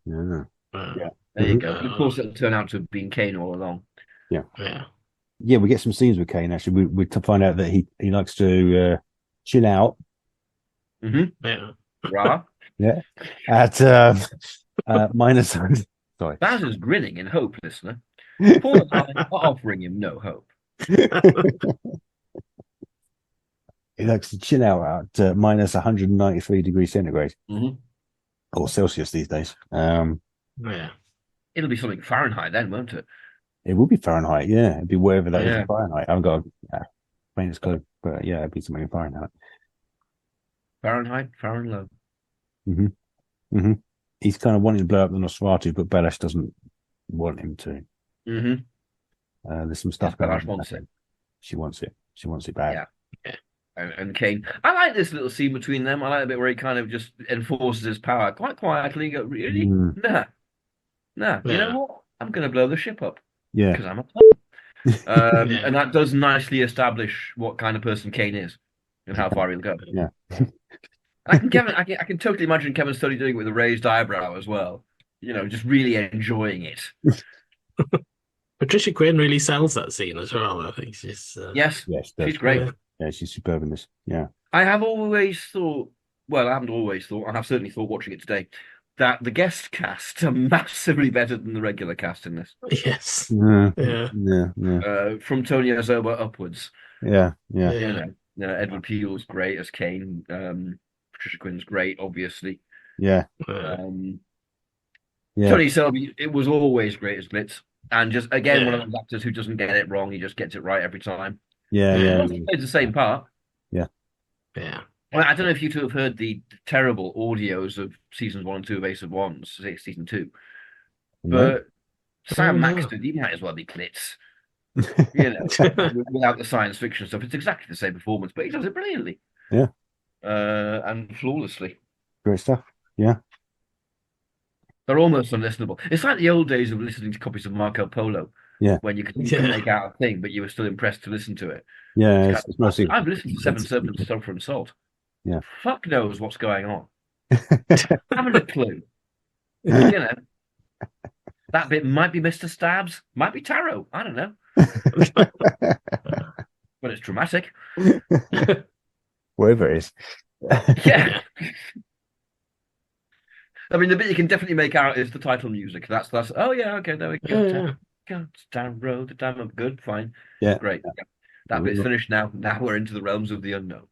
Yeah. Yeah. There you go. Of course, it'll turn out to have been Kane all along. Yeah. Yeah, we get some scenes with Kane, actually. We find out that he likes to chill out. Mm-hmm. Yeah. Rah. Yeah. At minus. Sorry. Baz is grinning in hope, listener. Paul and I are offering him no hope. He likes to chill out at minus 193 degrees centigrade, Mhm. or Celsius these days. Yeah. It'll be something Fahrenheit then, won't it? It would be Fahrenheit, yeah. It'd be wherever that is Yeah. in Fahrenheit. I've got famous code, but yeah, it'd be something in Fahrenheit. Fahrenheit, Fahrenheit. He's kind of wanting to blow up the Nosferatu, but Belash doesn't want him to. Mm-hmm. There's some stuff Yeah, going Belash on. wants it. She wants it. She wants it bad. Yeah. And Kane. I like this little scene between them. I like the bit where he kind of just enforces his power quite quietly. You go, really? Nah. You Yeah. know what? I'm going to blow the ship up Yeah. because I'm a Yeah. and that does nicely establish what kind of person Kane is and how far he'll go. Yeah. I can totally imagine Kevin Studley doing it with a raised eyebrow as well. You know, just really enjoying it. Patricia Quinn really sells that scene as well. I think she's Yes, Yes. she's great. Yeah, she's superb in this. Yeah. I have always thought, well, I haven't always thought, I have certainly thought watching it today, that the guest cast are massively better than the regular cast in this. yes, Yeah. yeah, Yeah. From Tony Azoba upwards. Yeah. Yeah. yeah. You know, Edward Peele's great as Kane. Patricia Quinn's great, obviously. Yeah. Um, Yeah. Tony Selby, it was always great as Glitz. And just, again, Yeah. one of those actors who doesn't get it wrong. He just gets it right every time. Yeah. Yeah. Yeah. He plays the same part. Yeah. Well, I don't know if you two have heard the terrible audios of seasons 1 and 2 of Ace of Wands, season 2. But Sam no. Maxted, he might as well be Glitz. You know, without the science fiction stuff. It's exactly the same performance, but he does it brilliantly. Yeah. And flawlessly. Great stuff. Yeah. They're almost unlistenable. It's like the old days of listening to copies of Marco Polo. Yeah. When you couldn't Yeah. make out a thing, but you were still impressed to listen to it. Yeah. It's mostly. I've listened to Seven Serpents of Sulphur and Salt. Yeah. Fuck knows what's going on. Haven't a clue. You know, that bit might be Mr. Stabs, might be Tarot. I don't know. But it's dramatic. Wherever it is. Yeah. I mean, the bit you can definitely make out is the title music. That's oh yeah, okay, there we go. Yeah. Go down road, the time of good, fine. Yeah. Great. Yeah. That bit's finished now. Now we're into the realms of the unknown.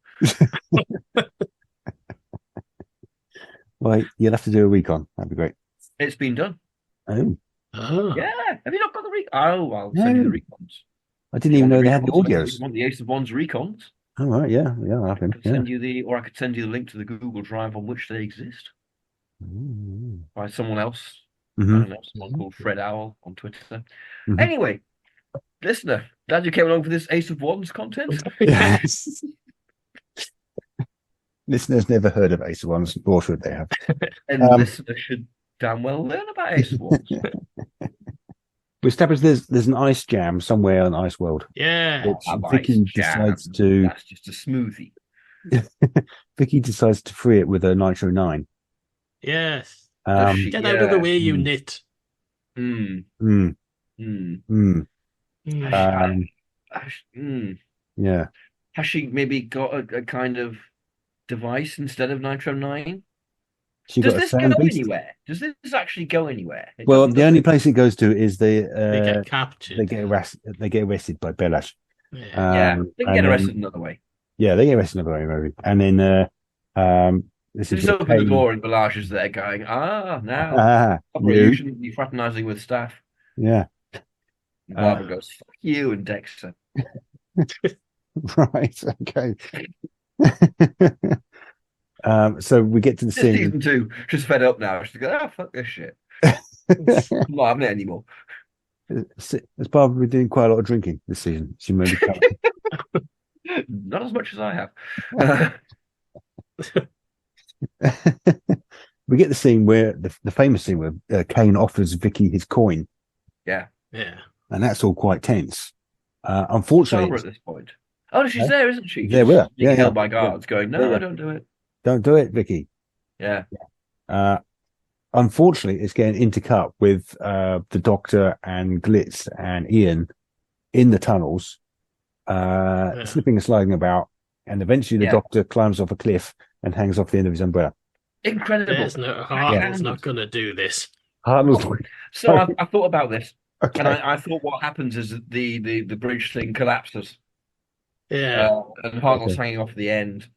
Well, you'll have to do a recon. That'd be great. It's been done. Oh, Oh, Yeah. Have you not got the recon? Oh, I'll send you the recons. I didn't even know they had the Recons, audios. you want the Ace of Wands recons? All right, yeah, I'll have I them. could Yeah. send you or I could send you the link to the Google Drive on which they exist by someone else. I Mm-hmm. don't know, someone called Fred Owl on Twitter. Mhm. Anyway, listener, glad you came along for this Ace of Wands content. Yes. Listeners never heard of Ace of Wands, or should they have? And listeners should damn well learn about Ace of Wands. We established there's an ice jam somewhere on Ice World. yeah. Which Have Vicky ice jam. decides to That's just a smoothie. Vicky decides to free it with a Nitro 9. Yes. Does she? Get out of the Yeah. way, you Mm. nit. Mm, Mm, mm. mm. Mm. Yeah. Has she maybe got a kind of device instead of Nitro 9? She Does got a this go sound beast. anywhere? Does this actually go anywhere? It Well, doesn't, the does only it? place it goes to is They get captured. they get arrested by Belash. Yeah. Yeah, they can and get then- arrested another way. Yeah, they get arrested in a very movie. And then this They is just where open the Kane- door and Balaj is there going, now. Ah, Probably you you. shouldn't be fraternizing with staff. Yeah. And Barbara goes, fuck you and Dexter. Right. Okay. So we get to the This scene. season 2, she's fed up now. She's going, fuck this shit. I'm not having it anymore. As Barbara been doing quite a lot of drinking this season. She maybe Not as much as I have. we get the scene where the famous scene where Kane offers Vicky his coin, Yeah. and that's all quite tense. Sober Unfortunately, at this point. Oh, she's there, isn't she? There we are. She's being Yeah, held yeah. by guards going, no, Yeah. don't do it. don't do it, Vicky. Yeah. Unfortunately, it's getting intercut with the Doctor and Glitz and Ian in the tunnels, slipping and sliding about, and eventually the Yeah. Doctor climbs off a cliff and hangs off the end of his umbrella. Incredible. There's no Hartnell's not going to do this. Hartnell's So I thought about this, okay. and I thought what happens is that the bridge thing collapses, Yeah. and Hartnell's hanging off the end.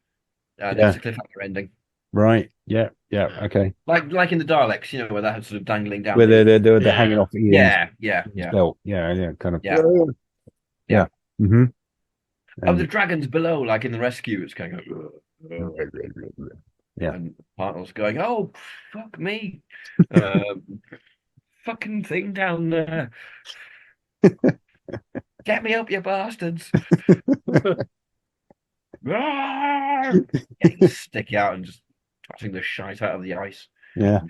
Yeah. It's a cliffhanger ending. Right. Yeah. Yeah. Okay. Like in the Daleks, where they're sort of dangling down. Where they're Yeah. hanging off Ian's Yeah. belt. Yeah. Kind of. Yeah. Yeah. Mm-hmm. Oh, the dragons below, like in the rescue, it's going. Yeah. And Partner's going, oh, fuck me. Fucking thing down there. Get me up, you bastards. Getting sticky out and just touching the shite out of the ice. Yeah.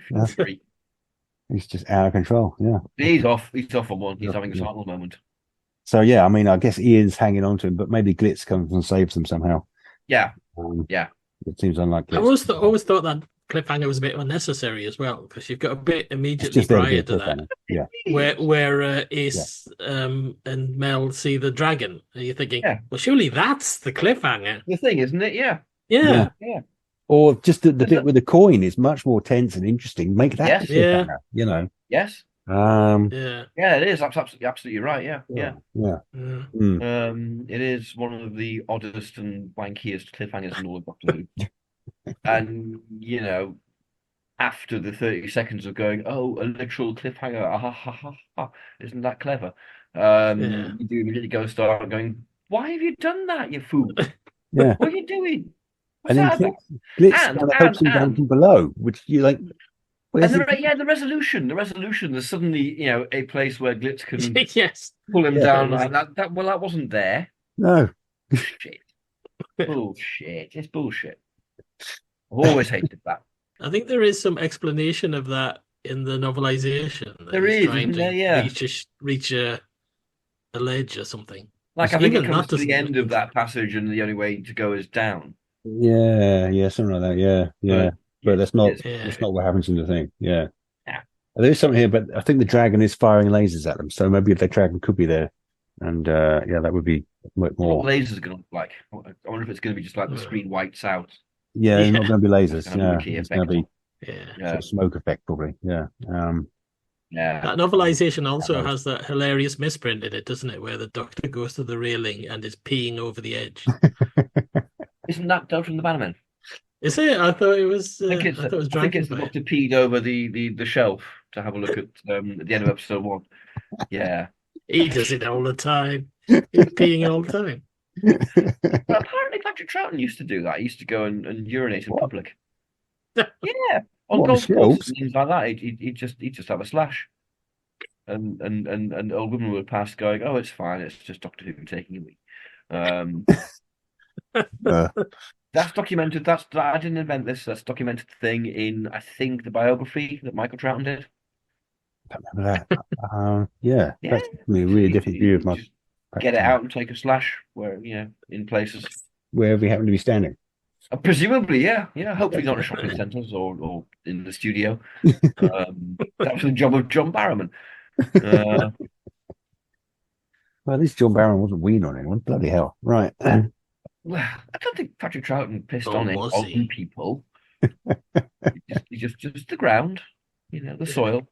He's just out of control. Yeah. He's off on one. He's having a startle moment. So, yeah, I mean, I guess Ian's hanging on to him, but maybe Glitz comes and saves them somehow. Yeah. It seems unlikely. I always thought that cliffhanger was a bit unnecessary as well, because you've got a bit immediately just there to be prior a to that, cliffhanger. where Ace and Mel see the dragon, and you're thinking, Yeah. well, surely that's the cliffhanger. The thing, isn't it? Yeah. Yeah. Or just the bit with the coin is much more tense and interesting. Make that Yes. the cliffhanger, Yes. Yeah. It is. That's absolutely right. Yeah. It is one of the oddest and wankiest cliffhangers in all of Doctor Who. And, after the 30 seconds of going, oh, a literal cliffhanger, ha ha ha ha, isn't that clever? You do immediately start going, why have you done that, you fool? Yeah. What are you doing? And What's then that Glitz And- kind of helps him down and- from below, which you like. And the resolution. There's suddenly, a place where Glitz can Yes. pull him Yeah, down it was- like that. Well, that wasn't there. No. Shit. Bullshit. It's bullshit. I've always hated that. I think there is some explanation of that in the novelization. that There he's is, trying isn't to there? Yeah. reach a ledge or something. Like, I Because think it even comes that to the doesn't- end of that passage, and the only way to go is down. Yeah, something like that. Yeah. But that's not It's- that's not what happens in the thing. Yeah. Yeah. There is something here, but I think the dragon is firing lasers at them, so maybe the dragon could be there, and that would be a bit What more. lasers are going to look like? I wonder if it's going to be just like the screen whites out. Yeah, it's not going to be lasers. It's gonna Yeah, have a key it's going to effect. be Yeah. sort of smoke effect, probably. Yeah. Yeah. That novelization also has that hilarious misprint in it, doesn't it? Where the Doctor goes to the railing and is peeing over the edge. Isn't that Doctor and the Bannerman? Is it? I thought it was. I think it's I thought it was I think it's the Dragonfly. Doctor peed over the shelf to have a look at the end of episode 1. Yeah. He does it all the time. He's peeing all the time. Well, apparently Patrick Troughton used to do that. He used to go and urinate in public. Yeah. On What, golf on courses shelves? and things like that. He'd just have a slash. And old women would pass going, oh, it's fine, it's just Doctor Who taking a wee. That's documented. I didn't invent this. That's a documented thing in, I think, the biography that Michael Troughton did. Remember that? Yeah, Yeah. that's definitely a really different view of my. Just get it out and take a slash where, in places. Wherever we happen to be standing. Presumably, yeah. Hopefully not in shopping centres or in the studio. That was the job of John Barrowman. Well, at least John Barron wasn't wean on anyone. Bloody hell! Right. Well, I don't think Patrick Troughton pissed Oh, on was he? on people. He just the ground, the soil.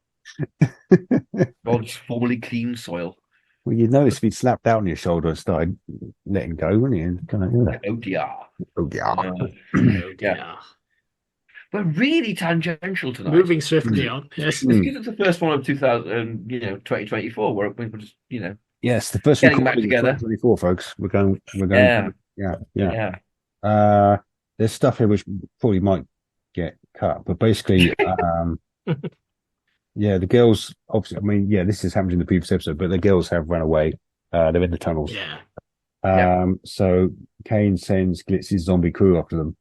God's formerly clean soil. Well, you'd notice if he'd slapped out on your shoulder and started letting go, wouldn't you? And kind of, Oh dear. oh yeah. Oh, Yeah. dear. We're really tangential tonight. Moving swiftly on. Yes. It's because it's the first one of 2024, where we're just, Yes, the first Getting back recording of together. 2024, folks. We're going. Yeah. Yeah. There's stuff here which probably might get cut, but basically, the girls. Obviously, I mean, this has happened in the previous episode, but the girls have run away. They're in the tunnels. Yeah. So Kane sends Glitz's zombie crew after them.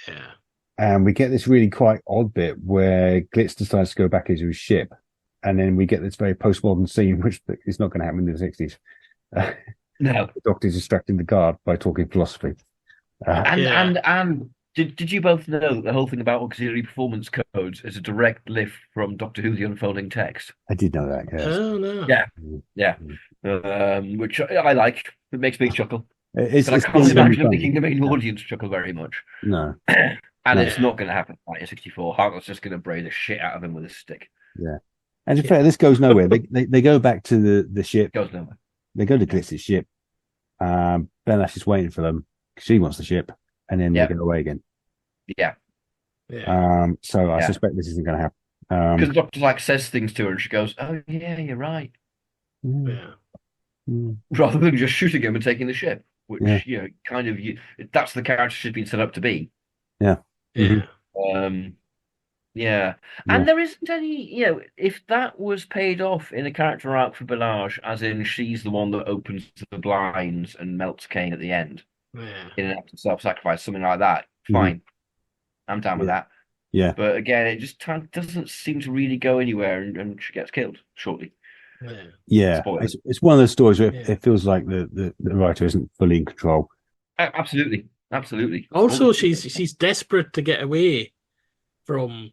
Yeah. And we get this really quite odd bit where Glitz decides to go back into his ship. And then we get this very postmodern scene, which is not going to happen in the 60s. No. The Doctor's distracting the guard by talking philosophy. And did you both know that the whole thing about auxiliary performance codes is a direct lift from Doctor Who: The Unfolding Text? I did know that, yes. Oh no. Yeah. Which I like. It makes me chuckle. It's But I can't really imagine funny. making the main audience chuckle very much. No. And No. it's not going to happen in 64. Hartnett's just going to braid the shit out of him with a stick. And in fact, this goes nowhere. They go back to the ship. Goes nowhere. They go to Glitz's ship. Ben Ash is waiting for them because she wants the ship. And then Yeah. they go away again. Yeah. Yeah. So I Yeah. suspect this isn't going to happen. Because the doctor like says things to her and she goes, "Oh yeah, you're right," Yeah. rather than just shooting him and taking the ship, which Yeah. you know, kind of that's the character she's been set up to be. Yeah. Yeah, Yeah. and there isn't any, you know, if that was paid off in a character arc for Belage, as in she's the one that opens the blinds and melts Kane at the end Yeah. in an act of self-sacrifice, something like that, Mhm. fine, I'm down with that. Yeah. But again, it just doesn't seem to really go anywhere, and she gets killed shortly. Yeah. Yeah. Spoiler. It's one of those stories where Yeah. it feels like the writer isn't fully in control. Absolutely, absolutely. Also, she's desperate to get away from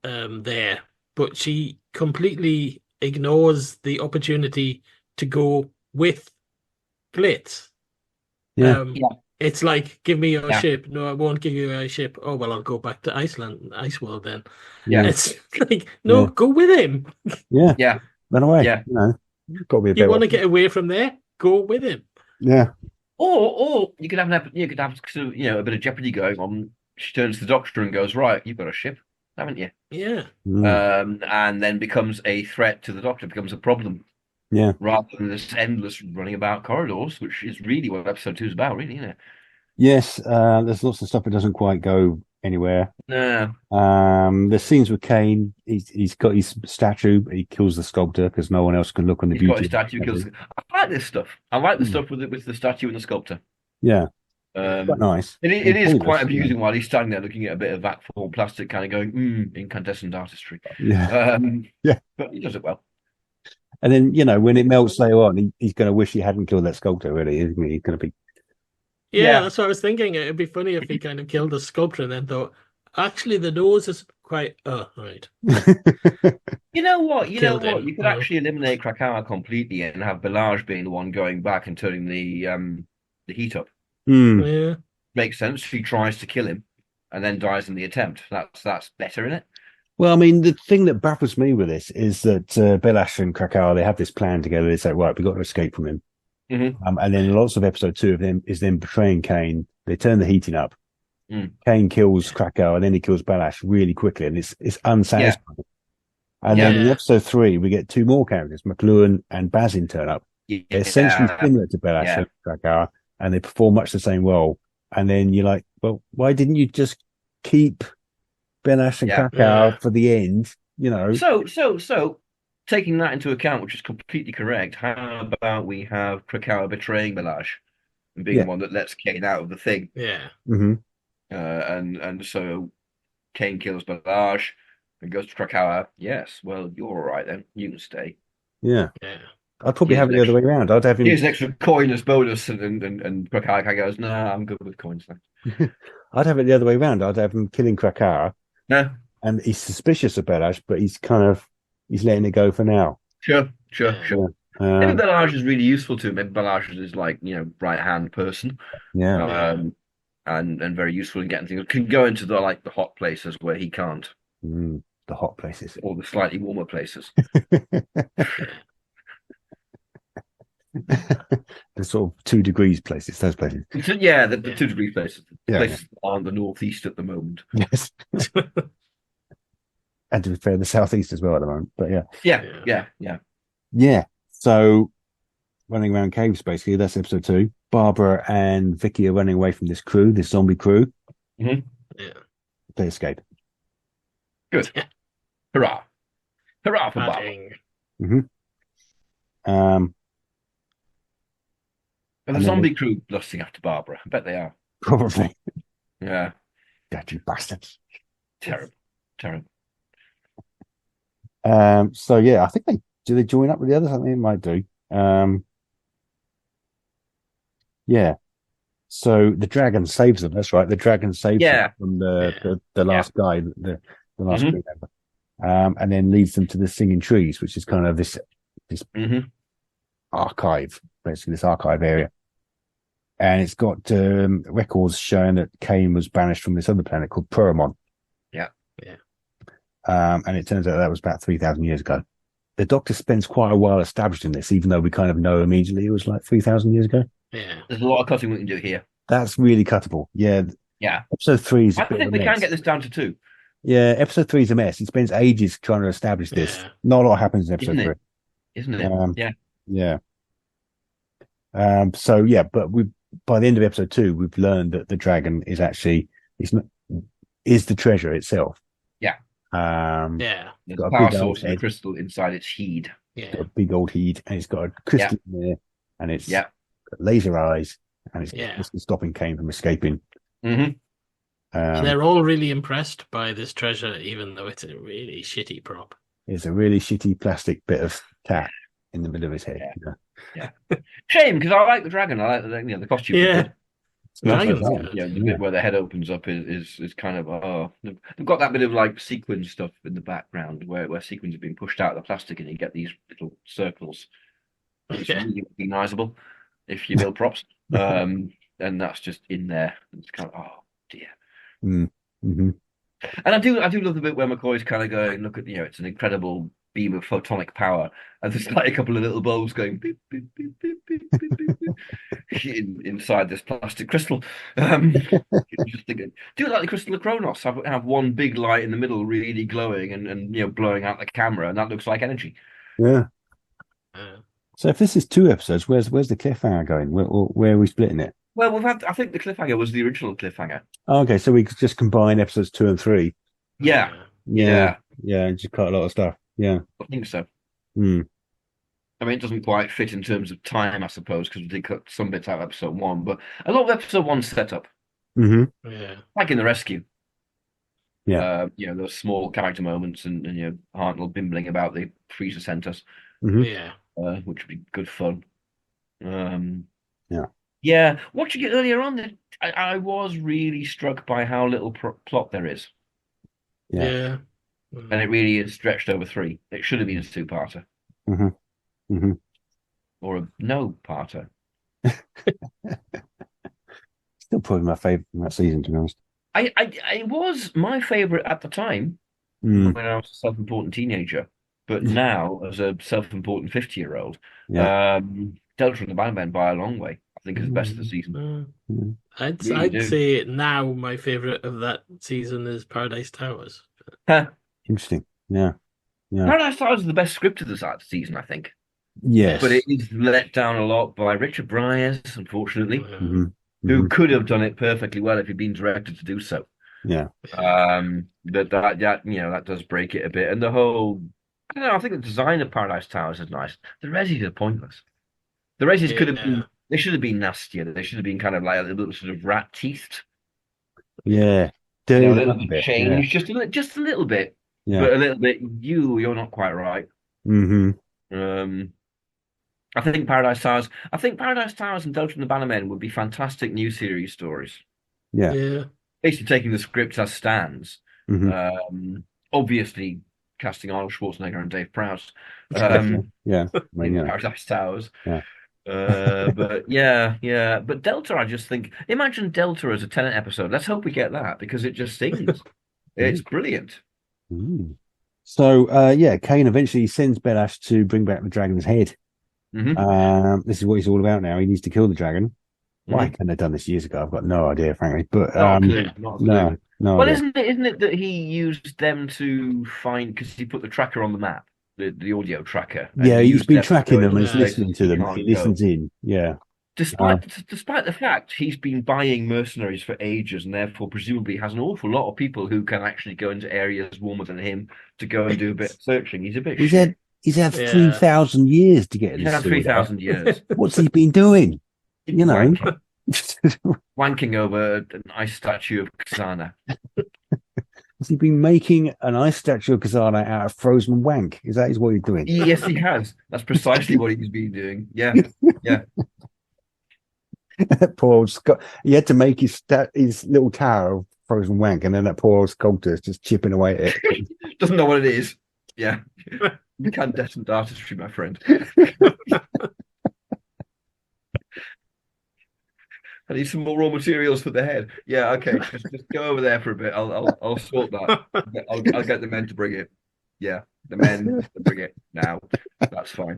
there, but she completely ignores the opportunity to go with Glitz. Yeah. It's like, give me your Yeah. ship. No, I won't give you a ship. Oh, well, I'll go back to Iceland, Ice World then. Yeah. It's like, no, Yeah. go with him. Yeah. Yeah. Run away. Yeah. You know, got to be a You bit. want to get away from there? Go with him. Yeah. Or you could have sort of, you know, a bit of jeopardy going on. She turns to the doctor and goes, "Right, you've got a ship, haven't you?" Yeah. And then becomes a threat to the doctor, becomes a problem. Yeah. Rather than this endless running about corridors, which is really what episode 2 is about, really, isn't it? Yes. There's lots of stuff that doesn't quite go anywhere. No. The scenes with Kane, he's got his statue, but he kills the sculptor because no one else can look on the He's got beauty. his statue. I like this stuff. I like the stuff with the statue and the sculptor. Yeah. Quite nice. It is Pointless, quite amusing while he's standing there looking at a bit of vac form plastic, kind of going, incandescent artistry. Yeah. Yeah. But he does it well. And then, you know, when it melts later on, he's going to wish he hadn't killed that sculptor, really, isn't he? He's going to be. Yeah, that's what I was thinking. It'd be funny if he kind of killed the sculptor and then thought, actually, the nose is quite. Oh, right. You know what? You Killed know what? him. You could actually eliminate Krakauer completely and have Belage being the one going back and turning the heat up. Yeah. Makes sense. She tries to kill him and then dies in the attempt. That's better, isn't it? Well, I mean, the thing that baffles me with this is that Belash and Krakauer, they have this plan together. They say, right, we've got to escape from him. Mm-hmm. And then lots of episode 2 of them is them betraying Kane. They turn the heating up. Mm. Kane kills Krakauer, and then he kills Belash really quickly, and it's unsatisfying. And then in episode 3, we get 2 more characters, McLuhan and Bazin turn up. Yeah. They're essentially similar to Belash and Krakauer, and they perform much the same role. And then you're like, well, why didn't you just keep Belash and Krakauer for the end? You know. So taking that into account, which is completely correct, how about we have Krakauer betraying Belage and being the one that lets Kane out of the thing? Yeah. Mm-hmm. And so Kane kills Belage and goes to Krakauer. Yes, well, you're all right then. You can stay. Yeah. Yeah. I'd probably have it the other way around. I'd have him. Here's an extra coin as bonus, and Krakauer kind of goes, "No, I'm good with coins now." I'd have it the other way around. I'd have him killing Krakauer. No. And he's suspicious of Belage, but he's letting it go for now. Sure. Maybe Belage is really useful to him. Maybe Belage is like, you know, right hand person. Yeah. And very useful in getting things. Can go into the hot places where he can't. The hot places. Or the slightly warmer places. The sort of 2 degrees places, those places. Yeah, the 2 degree places. Yeah, places on the northeast at the moment. Yes. And to be fair, the southeast as well at the moment. But yeah. So running around caves, basically, that's episode 2. Barbara and Vicky are running away from this crew, this zombie crew. Mm-hmm. Yeah. They escape. Good. Yeah. Hurrah for Barbara. Mm-hmm. And the zombie crew lusting after Barbara. I bet they are. Probably. Yeah. Dirty bastards. Terrible. So yeah, I think they join up with the others? I think they might do. Yeah. So the dragon saves them. That's right. The dragon saves them from the last guy, the last crew member, and then leads them to the singing trees, which is kind of this archive, basically this archive area. And it's got records showing that Kane was banished from this other planet called Puramon. And it turns out that was about 3,000 years ago. The Doctor spends quite a while establishing this, even though we kind of know immediately it was like 3,000 years ago. Yeah. There's a lot of cutting we can do here. That's really cuttable. Yeah. Yeah. Episode 3 is a I bit think of a we mess. can get this down to 2, Yeah, episode 3 is a mess. He spends ages trying to establish this. Yeah. Not a lot happens in episode isn't 3. it? Isn't it? Um, Yeah. Yeah. So yeah, but by the end of episode 2, we've learned that the dragon is actually is the treasure itself. Yeah. Yeah. There's got a a power big old source and a head. crystal inside its head. Yeah. Got a big old head, and it's got a crystal in there, and it's Yeah. got laser eyes, and it's Yeah. stopping Kane from escaping. Mm-hmm. And they're all really impressed by this treasure, even though it's a really shitty prop. There's a really shitty plastic bit of cat in the middle of his head. Yeah. Shame, because I like the dragon. I like the costume. Yeah. Yeah. Dragon's Yeah. good. The bit where the head opens up is kind of they've got that bit of like sequin stuff in the background where sequins have been pushed out of the plastic and you get these little circles. It's Yeah. really recognizable if you build props. And that's just in there. It's kind of dear. Mm-hmm. And I do love the bit where McCoy's kind of going, look at it's an incredible beam of photonic power, and there's like a couple of little bulbs going beep, beep, beep, beep, beep, beep, beep, beep, inside this plastic crystal. Just thinking, do it like the crystal of Kronos. Have one big light in the middle, really glowing, and blowing out the camera, and that looks like energy. Yeah. Uh, So if this is 2 episodes, where's the cliffhanger going? Where are we splitting it? Well, I think the cliffhanger was the original cliffhanger. Oh, okay, so we could just combine episodes 2 and 3. Yeah, Yeah, and just cut a lot of stuff. Yeah. I think so. Mm. I mean, it doesn't quite fit in terms of time, I suppose, because we did cut some bits out of episode 1, but a lot of episode 1's set up. Mm-hmm. Yeah. Like in The Rescue. Yeah. Those small character moments and Hartnell bimbling about the freezer centers, Mm-hmm. Yeah. which would be good fun. Yeah. Yeah. Watching it earlier on, I was really struck by how little plot there is. Yeah. Yeah. And it really is stretched over 3. It should have been a 2-parter. Mm-hmm. Mm-hmm. Or a no-parter. Still probably my favourite from that season, to be honest. It was my favorite at the time Mm. when I was a self-important teenager, but now as a self-important 50-year-old, Yeah. Delta and the Bandman by a long way, I think is the best of the season. Mm. Mm. I'd do. say now my favorite of that season is Paradise Towers. Interesting. Yeah. Yeah. Paradise Towers is the best script of the season, I think, Yes. but it is let down a lot by Richard Bryars, unfortunately, Mm-hmm. who Mm-hmm. could have done it perfectly well if he'd been directed to do so. Yeah. That does break it a bit, and the whole. I don't know. I think the design of Paradise Towers is nice. The resis are pointless. The resis could have been. They should have been nastier. They should have been kind of like a little sort of rat teethed. Yeah. A Dirty little bit. bit changed, just a little bit, Yeah. but a little bit. You're not quite right. Mm-hmm. I think Paradise Towers. I think Paradise Towers and Delta and the Bannermen would be fantastic new series stories. Yeah. Yeah. Basically, taking the script as stands. Mm-hmm. Obviously, casting Arnold Schwarzenegger and Dave Prowse. Yeah. I mean, In yeah. Paradise Towers. Yeah. But yeah. But Delta, I just think, imagine Delta as a Tennant episode. Let's hope we get that because it just sings. It's brilliant. Mm. So, Kane eventually sends Belash to bring back the dragon's head. Mhm. This is what he's all about now. He needs to kill the dragon. Why Mhm. couldn't they have done this years ago? I've got no idea, frankly. But Not a clue, not a clue. no. Well, idea. isn't it that he used them to find because he put the tracker on the map, the audio tracker. and Yeah, he he's used been them to tracking go them and into he's listening places to he them. can't He go. listens in. Yeah. Despite the fact he's been buying mercenaries for ages and therefore presumably has an awful lot of people who can actually go into areas warmer than him to go and do a bit of searching. He's a bit He's shit. had Yeah. 3,000 years to get He's this had sorted out. 3,000 years. What's he been doing? You know. Wanking over an ice statue of Kasana. Has he been making an ice statue of Kazana out of frozen wank? Is that what he's doing? Yes, he has. That's precisely what he's been doing. Yeah. Poor old Scott. He had to make his little tower of frozen wank, and then that poor old sculptor is just chipping away at it. Doesn't know what it is. Yeah. Incandescent artistry, my friend. I need some more raw materials for the head. Yeah, okay. Just go over there for a bit. I'll sort that. I'll get the men to bring it. Yeah, the men to bring it now. That's fine.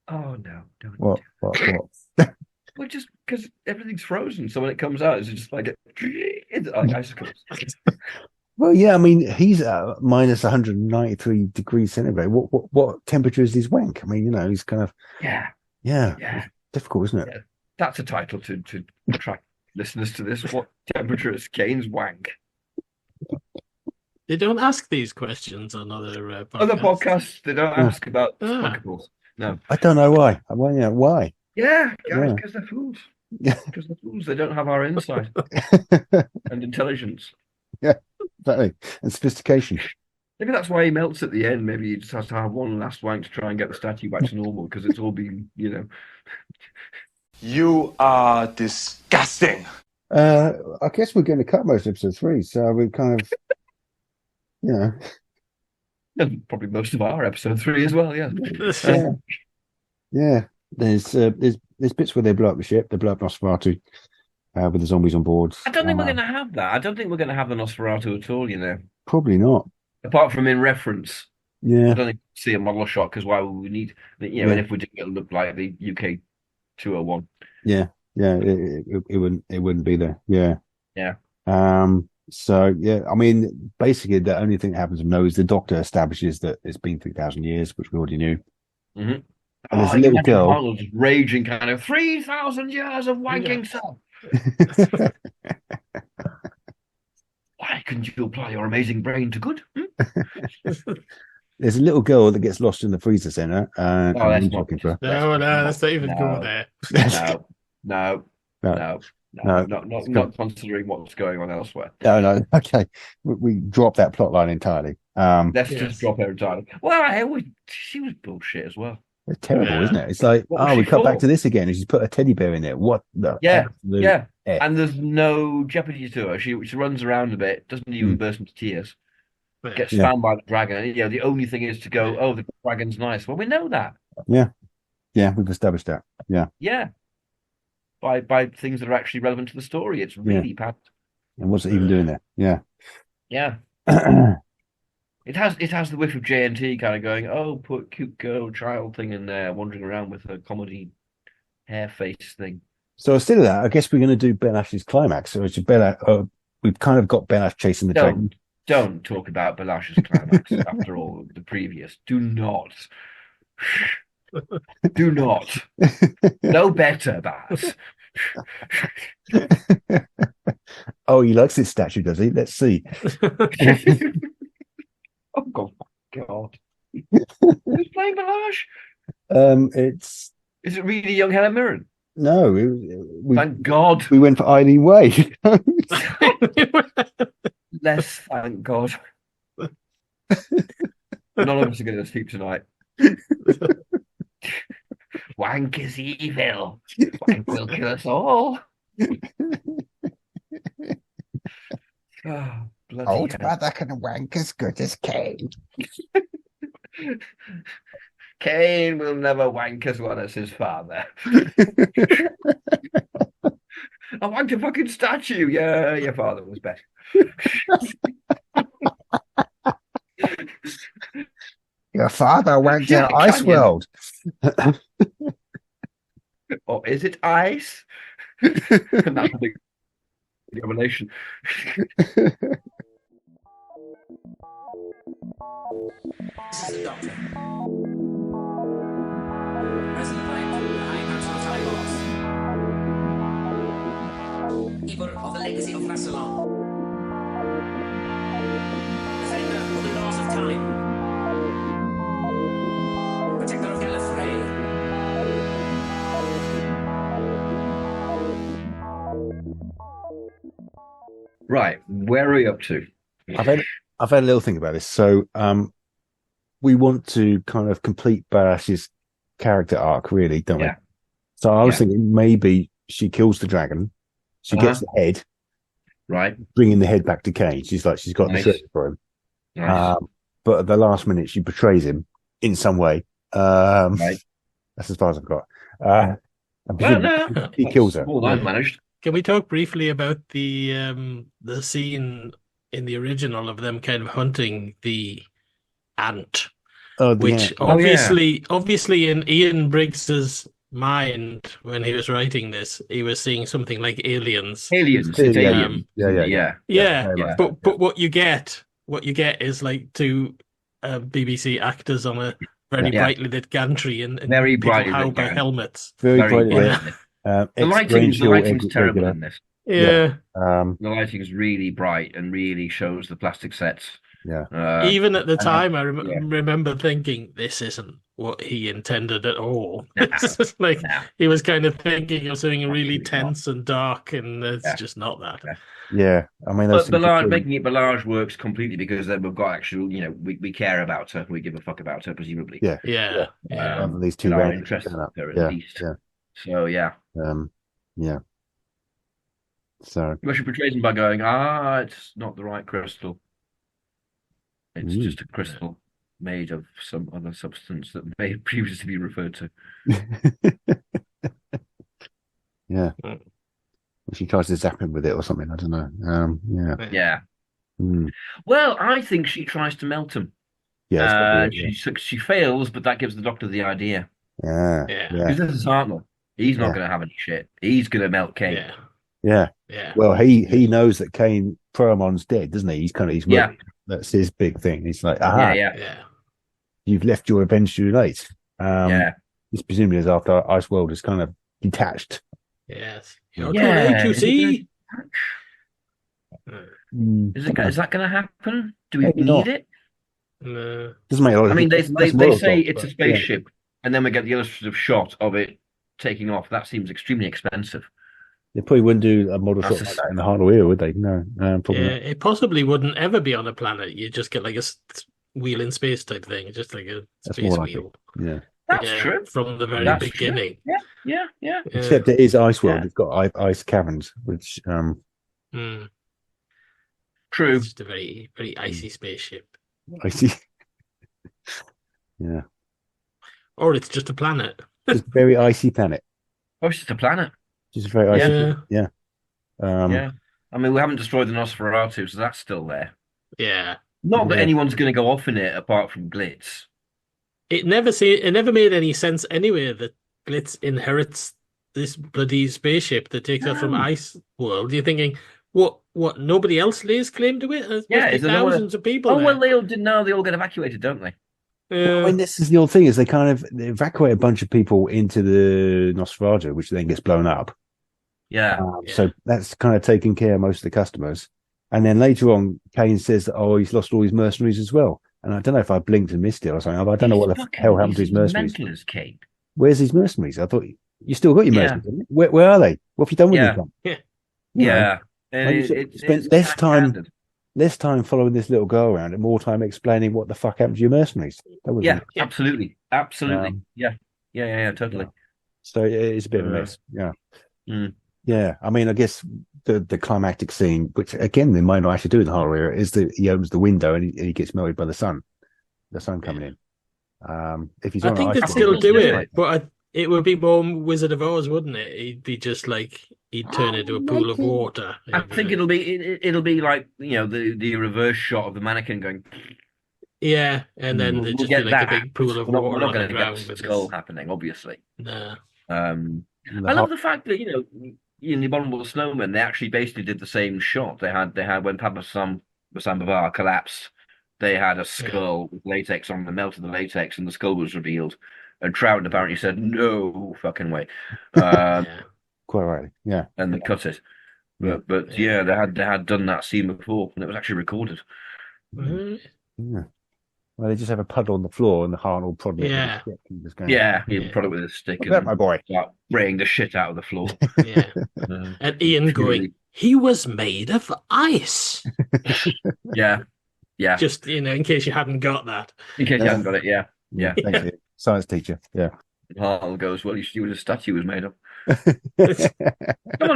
Oh no! Don't. What? Well, just because everything's frozen, so when it comes out, it's just like like icicles. Well, yeah, I mean, he's at minus 193 degrees centigrade. What temperature is his wank? I mean, he's kind of Yeah. it's difficult, isn't it? Yeah. That's a title to attract listeners to this. What temperature is Kane's wank? They don't ask these questions on other podcasts. Other podcasts, they don't ask about spankables. No. I don't know why. Why? Yeah, guys, Yeah. because they're fools. Because they're fools. They don't have our insight and intelligence. Exactly. And sophistication. Maybe that's why he melts at the end. Maybe he just has to have one last wank to try and get the statue back to normal because it's all been, You are disgusting. I guess we're going to cut most of episode 3, so we've kind of, and probably most of our episode 3 as well. Yeah. yeah. There's bits where they blow up the ship, they blow up Nosferatu with the zombies on board. I don't think we're going to have that. I don't think we're going to have the Nosferatu at all. Probably not. Apart from in reference. Yeah. I don't think we'll see a model shot because why would we need? And if we do, it'll look like the UK 201. Yeah. It wouldn't be there. Yeah. Yeah. So yeah, I mean, basically the only thing that happens to know is the Doctor establishes that it's been 3,000 years, which we already knew. Mm-hmm. And there's a little girl model just raging, kind of 3,000 years of wanking stuff. Why couldn't you apply your amazing brain to good? There's a little girl that gets lost in the freezer center. That's I'm not looking for. No, let's not even go there. No. Not considering what's going on elsewhere. No. Okay, we drop that plot line entirely. Let's just drop her entirely. Well, she was bullshit as well. It's terrible, isn't it? It's like, we cut back to this again, and she's put a teddy bear in there. What the? Yeah. F? And there's no jeopardy to her. She runs around a bit, doesn't even burst into tears. Gets found by the dragon. And, the only thing is to go, oh, the dragon's nice. Well, we know that. Yeah, we've established that. Yeah. By things that are actually relevant to the story. It's really bad. And what's it even doing there? Yeah. It has the whiff of JNT kind of going, oh, put cute girl child thing in there, wandering around with her comedy hair face thing. So instead of that, I guess we're going to do Ben Ash's climax. So it's we've kind of got Ben Ash chasing the dragon. Don't talk about Belash's climax after all the previous. Do not. Do not. No better, Baz. Oh, he likes this statue, does he? Let's see. Oh, God. Who's playing Belash? Is it really young Helen Mirren? No. Thank God. We went for Eileen Way. Less, thank God. None of us are going to sleep tonight. Wank is evil. Wank will kill us all. Old brother can wank as good as Kane. Kane will never wank as well as his father. I wanked a fucking statue. Yeah, your father was better. Your father wanked at Ice World. Or is it ice? And that's a big revelation. This is the Doctor. Present night, the High Council of Tylos. Keeper of the legacy of Rassilon. Defender of the laws of time. Protector of Gallifrey. Right, where are we up to? I've had a little think about this. So, we want to kind of complete Barash's character arc, really, don't we? So I was thinking maybe she kills the dragon, she gets the head, right? Bringing the head back to Kane. She's got the shirt for him, but at the last minute she betrays him in some way. Right. That's as far as I've got. He kills her. All I've managed. Can we talk briefly about the scene in the original of them kind of hunting the ant? Which obviously in Ian Briggs's mind when he was writing this, he was seeing something like Aliens. Aliens. Yeah, It's yeah, aliens. yeah. Yeah, very much. but what you get is like two BBC actors on a very Yeah. brightly lit gantry and Very people brightly how lit by gantry. helmets. Very Very brightly lit. bright. Um, The lighting's terrible in this. Yeah. Um, The lighting is really bright and really shows the plastic sets. yeah. Even at the and time, I yeah. remember thinking, this isn't what he intended at all. No, It's just like no. he was kind of thinking of something really Absolutely not. tense and dark, and it's Yeah. just not that. Yeah. I mean, But Ballard, making it Ballard works completely because then we've got actual, we care about her. We give a fuck about her, presumably. Yeah. Yeah. These two We are randoms interested turn up. in her at Yeah. least. Yeah. So, yeah. Yeah. So Well, she portrays him by going, it's not the right crystal. It's just a crystal made of some other substance that may previously be referred to. yeah. She tries to zap him with it or something. I don't know. Yeah. Yeah. Mm. Well, I think she tries to melt him. Yeah. it's probably it, She fails, but that gives the Doctor the idea. yeah. Yeah. Yeah. Because this is Hartnell. He's not Yeah. going to have any shit. He's going to melt Kane. Yeah. Yeah. Yeah. Well, he knows that Kane Promon's dead, doesn't he? He's Yeah. That's his big thing. He's like, aha, Yeah. you've left your revenge too late. Yeah. This presumably is after Ice World is kind of detached. Yes. You're Yeah. too late, you see. Is that going to happen? Do we Maybe need not. it? No. Doesn't make a lot of I mean, they World say stuff, it's a but, spaceship, and then we get the illustrative shot of it taking off. That seems extremely expensive. They probably wouldn't do a model That's shot a- like that in the Hartnell era, would they? No, probably Yeah, not. it possibly wouldn't ever be on a planet. You just get like a wheel in space type thing, just like a That's space more like wheel. Yeah. That's Yeah, true. from the very That's true. beginning. Yeah. Yeah. Except it is Ice World. Yeah. It's got ice caverns, which Mm. True. It's just a very, very icy spaceship. I see. Yeah, Or it's just a planet. just a very icy planet. Oh, it's just a planet. Just a very icy. Yeah. Yeah. Yeah. I mean, we haven't destroyed the Nosferatu, so that's still there. Yeah. Not that Yeah. anyone's going to go off in it apart from Glitz. It never made any sense anyway that Glitz inherits this bloody spaceship that takes off from No. Ice World. You're thinking, what? Nobody else lays claim to it? There's Yeah, must be is there no one- thousands of people. Oh, there. well, they all did now. They all get evacuated, don't they? I mean, this is the old thing: is they evacuate a bunch of people into the Nosferatu, which then gets blown up. Yeah. So that's kind of taking care of most of the customers. And then later on, Kane says that, he's lost all his mercenaries as well. And I don't know if I blinked and missed it or something. I don't know what the hell happened to his mercenaries. Mental as Kane. Where's his mercenaries? I thought you still got your Yeah. mercenaries. haven't you? Where are they? What have you done with Yeah. them? Yeah. You know, Yeah. Like you said, spent less time following this little girl around and more time explaining what the fuck happened to your mercenaries. That was Yeah, absolutely. Absolutely. Um, Yeah, totally. So it's a bit of a mess. Yeah. Mm. Yeah. I mean, I guess the climactic scene, which again, they might not actually do in the horror era, is that he opens the window and he gets melted by the sun coming in. If he's I on think ice they'd world, still it's do just it, like- but it would be more Wizard of Oz, wouldn't it? He'd be just like he'd turn into a pool of water. I think it'll be like the reverse shot of the mannequin going. Yeah, and then We'll there'd just get be like that. a big pool of We're water not on the going to ground. get the with skull this- happening, obviously. No. I love the fact that in the Abominable Snowman they actually basically did the same shot. They had when Pabasam Bavar collapsed, they had a skull with latex on the melted the latex, and the skull was revealed. And Troughton apparently said, "No fucking way," Yeah. Quite right. Yeah. and they cut it. But yeah, they had done that scene before, and it was actually recorded. Mhm. Yeah. Well, they just have a puddle on the floor and the Hartnell prodding it with Yeah. a stick and just going, Yeah, he Yeah. prodded it with a stick "Look at that, and my boy." start spraying the shit out of the floor. Yeah. And Ian going, he was made of ice. Yeah. Just in case you hadn't got that. In case you haven't got it, yeah. Thank you. Science teacher. Yeah. Hartnell goes, well, you see what a statue was made of. Come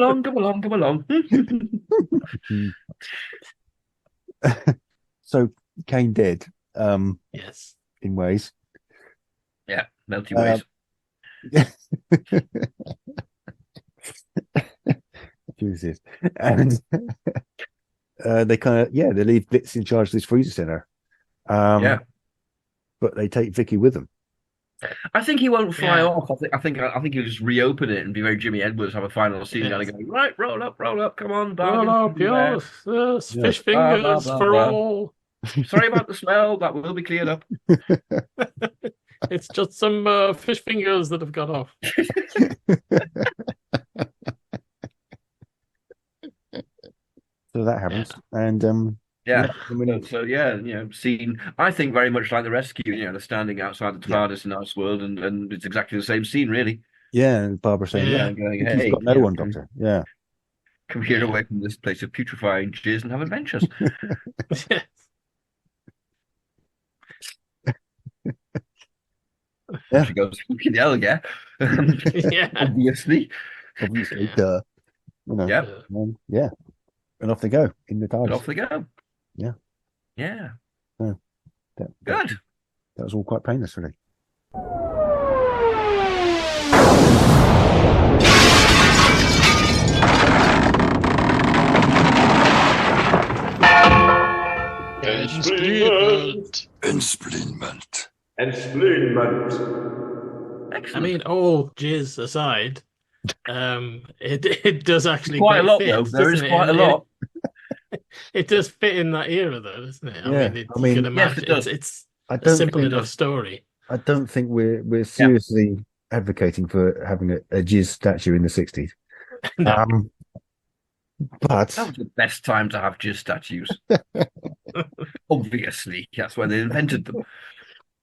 along. So Kane dead, Yes. in ways. Yeah, melty ways. Jesus. And they they leave Blitz in charge of this freezer center. Yeah. But they take Vicky with them. I think he won't fly Yeah. off. I think he'll just reopen it and be very Jimmy Edwards, have a final scene, Yes. and go right, roll up, come on, Roll bargain. up, yes, fish Blah, fingers blah, blah, for blah. all. Sorry about the smell. That will be cleared up. It's just some fish fingers that have got off. So that happens, and Yeah. I mean, So yeah, scene. I think very much like the rescue. They're standing outside the TARDIS in Nice World, and it's exactly the same scene, really. yeah, and Barbara saying, Yeah. "Yeah, Going, you've hey, got no one, Doctor." Yeah, come here away from this place of putrefying jizz and have adventures. Yes. Yeah. She goes, fucking hell, yeah. Yeah. Obviously. obviously, Yeah. Yep. yeah, and off they go in the And TARDIS. off they go. Yeah. Yeah. That Good. was all quite painless, really. Experiment. Ensplinment. Excellent. I mean, all jizz aside, it does actually quite a lot, fit, though. There is doesn't it? quite a And lot. It does fit in that era, though, doesn't it? Yeah, you I mean, can yes, imagine it does. it's I a don't simple think enough story. I don't think we're seriously advocating for having a jizz statue in the 60s. No. But That was the best time to have jizz statues. Obviously, that's why they invented them.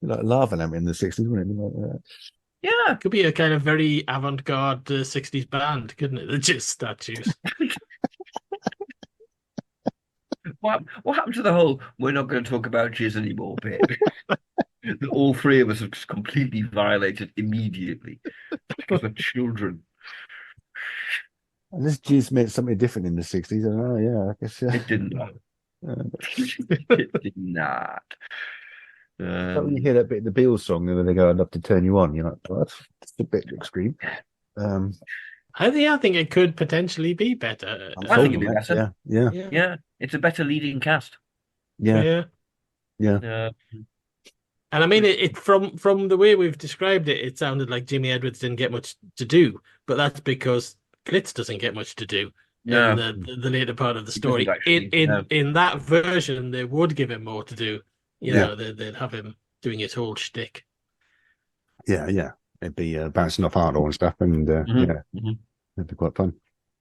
like lava lamp in the 60s, wouldn't it? Like, Yeah. Could be a kind of very avant-garde 60s band, couldn't it? The jizz statues. What happened to the whole "we're not going to talk about jizz anymore" bit? That all three of us have just completely violated immediately because we're children. and this jizz meant something different in the 60s. I don't know, yeah, I guess. It didn't. It did not. So when you hear that bit of the Beatles song, where they go, "I'd love to turn you on," you're like, well, that's a bit extreme. I think it could potentially be better. I'm I sold think it'd be on that. better. Yeah. Yeah, it's a better leading cast. Yeah. And I mean, it from the way we've described it, it sounded like Jimmy Edwards didn't get much to do, but that's because Glitz doesn't get much to do No. in the later part of the He story. doesn't actually, In no. in that version, they would give him more to do. You Yeah. know, they'd have him doing his whole shtick. Yeah. It'd be bouncing off Hartnell and stuff, and Mhm. it'd be quite fun.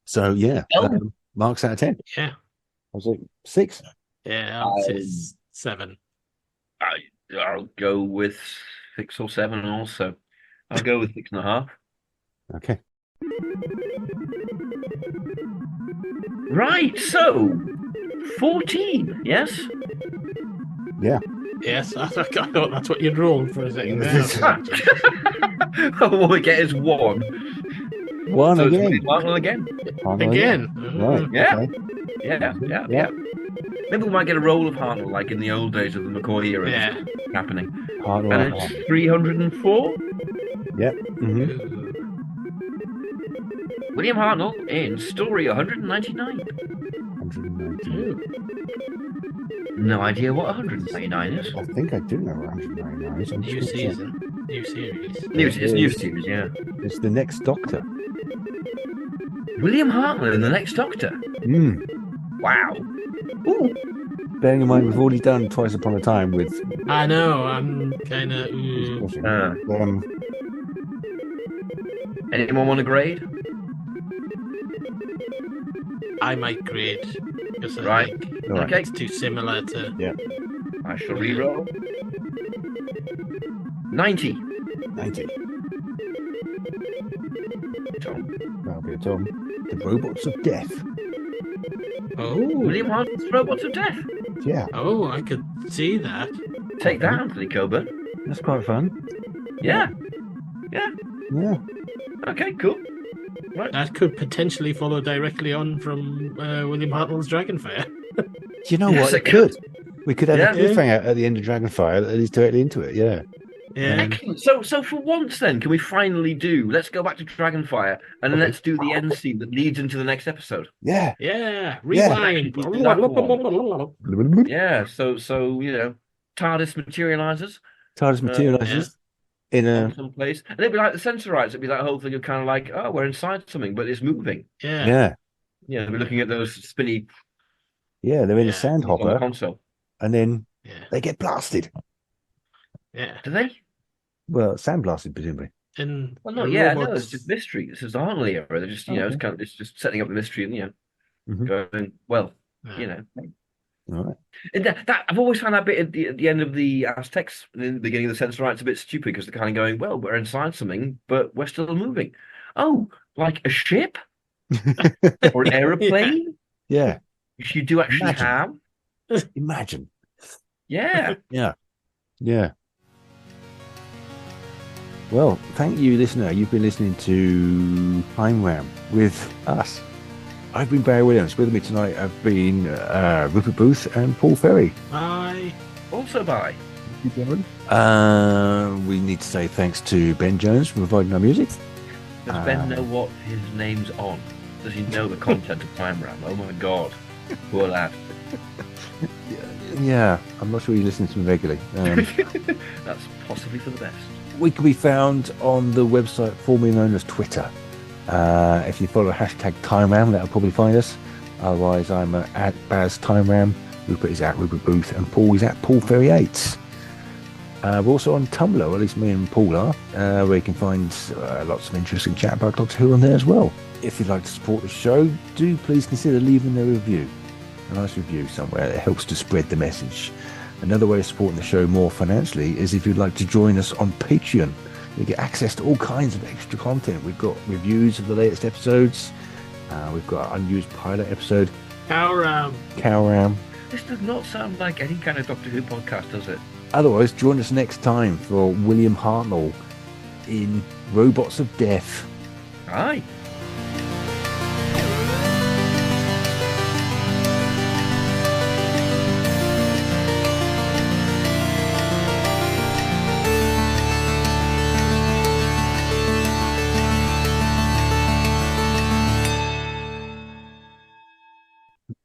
So yeah, Oh. marks out of 10. Yeah, I was like 6. yeah, I would say 7. I'll go with 6 or 7 also. I'll go with 6.5. Okay. Right, so 14, yes? Yes, I thought that's what you'd roll for a second. All we get is 1. One So again. it's Hartnell again. Hartnell Again. Right. Yeah. Okay. Yeah. Maybe we might get a roll of Hartnell like in the old days of the McCoy era. Yeah. Happening. Hartnell. And it's 304. Yep. hmm William Hartnell in story 199. 190. No idea what 199 is. I think I do know what 199 is. I'm New just gonna check. season, new series. It's new series, yeah. It's the next Doctor. William Hartnell in the next Doctor. Mm. Wow. Ooh. Bearing in mind we've already done Twice Upon a Time with. I know. I'm kind of. Anyone want a grade? I might grade because I Right. think All right. Okay. it's too similar to. I shall re-roll. 90. 90. Tom. That'll be a Tom. The Robots of Death. Oh, William Hartnell's Robots of Death. Yeah, oh, I could see that. Take that, Anthony Coburn. that's quite fun. Yeah. Yeah. Okay, cool. That could potentially follow directly on from William Hartnell's Dragonfire. You know Yes, what? it It could. We could have Yeah. a cliffhanger at the end of Dragonfire that leads directly into it. Yeah. Yeah, Excellent. So for once then, can we finally let's go back to Dragonfire and then let's do the end scene that leads into the next episode. Yeah. yeah. Rewind. Yeah, so TARDIS materializes. TARDIS materializes. in a someplace. And it'd be like the Sensorites. It'd be that whole thing of kind of like, oh, we're inside something, but it's moving. Yeah. yeah, We're looking at those spinny they're in a Yeah. things on the sandhopper, console. and then Yeah. they get blasted. Yeah. Do they? Well, sandblasted presumably. And Well, no, the yeah, no, robots- it's just mystery. This is the Harnley era. They're just, it's Okay. kind of, it's just setting up the mystery and, Mhm. going, well, Yeah. All right. And that I've always found that bit at the end of the Aztecs, in the beginning of the Sensorites, a bit stupid because they're kind of going, well, we're inside something, but we're still moving. Oh, like a ship or an aeroplane, Yeah. which you do actually Imagine. have. Imagine. Yeah. Yeah. Well, thank you, listener. You've been listening to Time Ram with us. I've been Barry Williams. With me tonight have been Rupert Booth and Paul Ferry. Bye. Also by. We need to say thanks to Ben Jones for providing our music. Does Ben know what his name's on? Does he know the content of Time Ram? Oh my God. Poor lad. Yeah, I'm not sure he listens to me regularly. That's possibly for the best. We can be found on the website formerly known as Twitter. If you follow hashtag TimeRam, that'll probably find us. Otherwise, I'm at Baz TimeRam. Rupert is at Rupert Booth, and Paul is at Paul Ferry8. We're also on Tumblr, or at least me and Paul are, where you can find lots of interesting chat about Doctor Who on there as well. If you'd like to support the show, do please consider leaving a review. A nice review somewhere. It helps to spread the message. Another way of supporting the show more financially is if you'd like to join us on Patreon. You get access to all kinds of extra content. We've got reviews of the latest episodes. We've got an unused pilot episode. Cowram. This does not sound like any kind of Doctor Who podcast, does it? Otherwise, join us next time for William Hartnell in Robots of Death. Aye.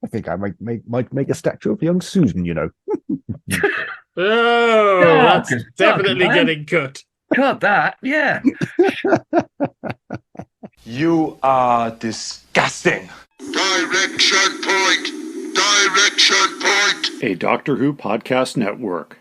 I think I might make a statue of young Susan, you know. Oh, that's Fucking definitely man. getting cut. Cut that, yeah. You are disgusting. Direction point! Direction point! A Doctor Who podcast network.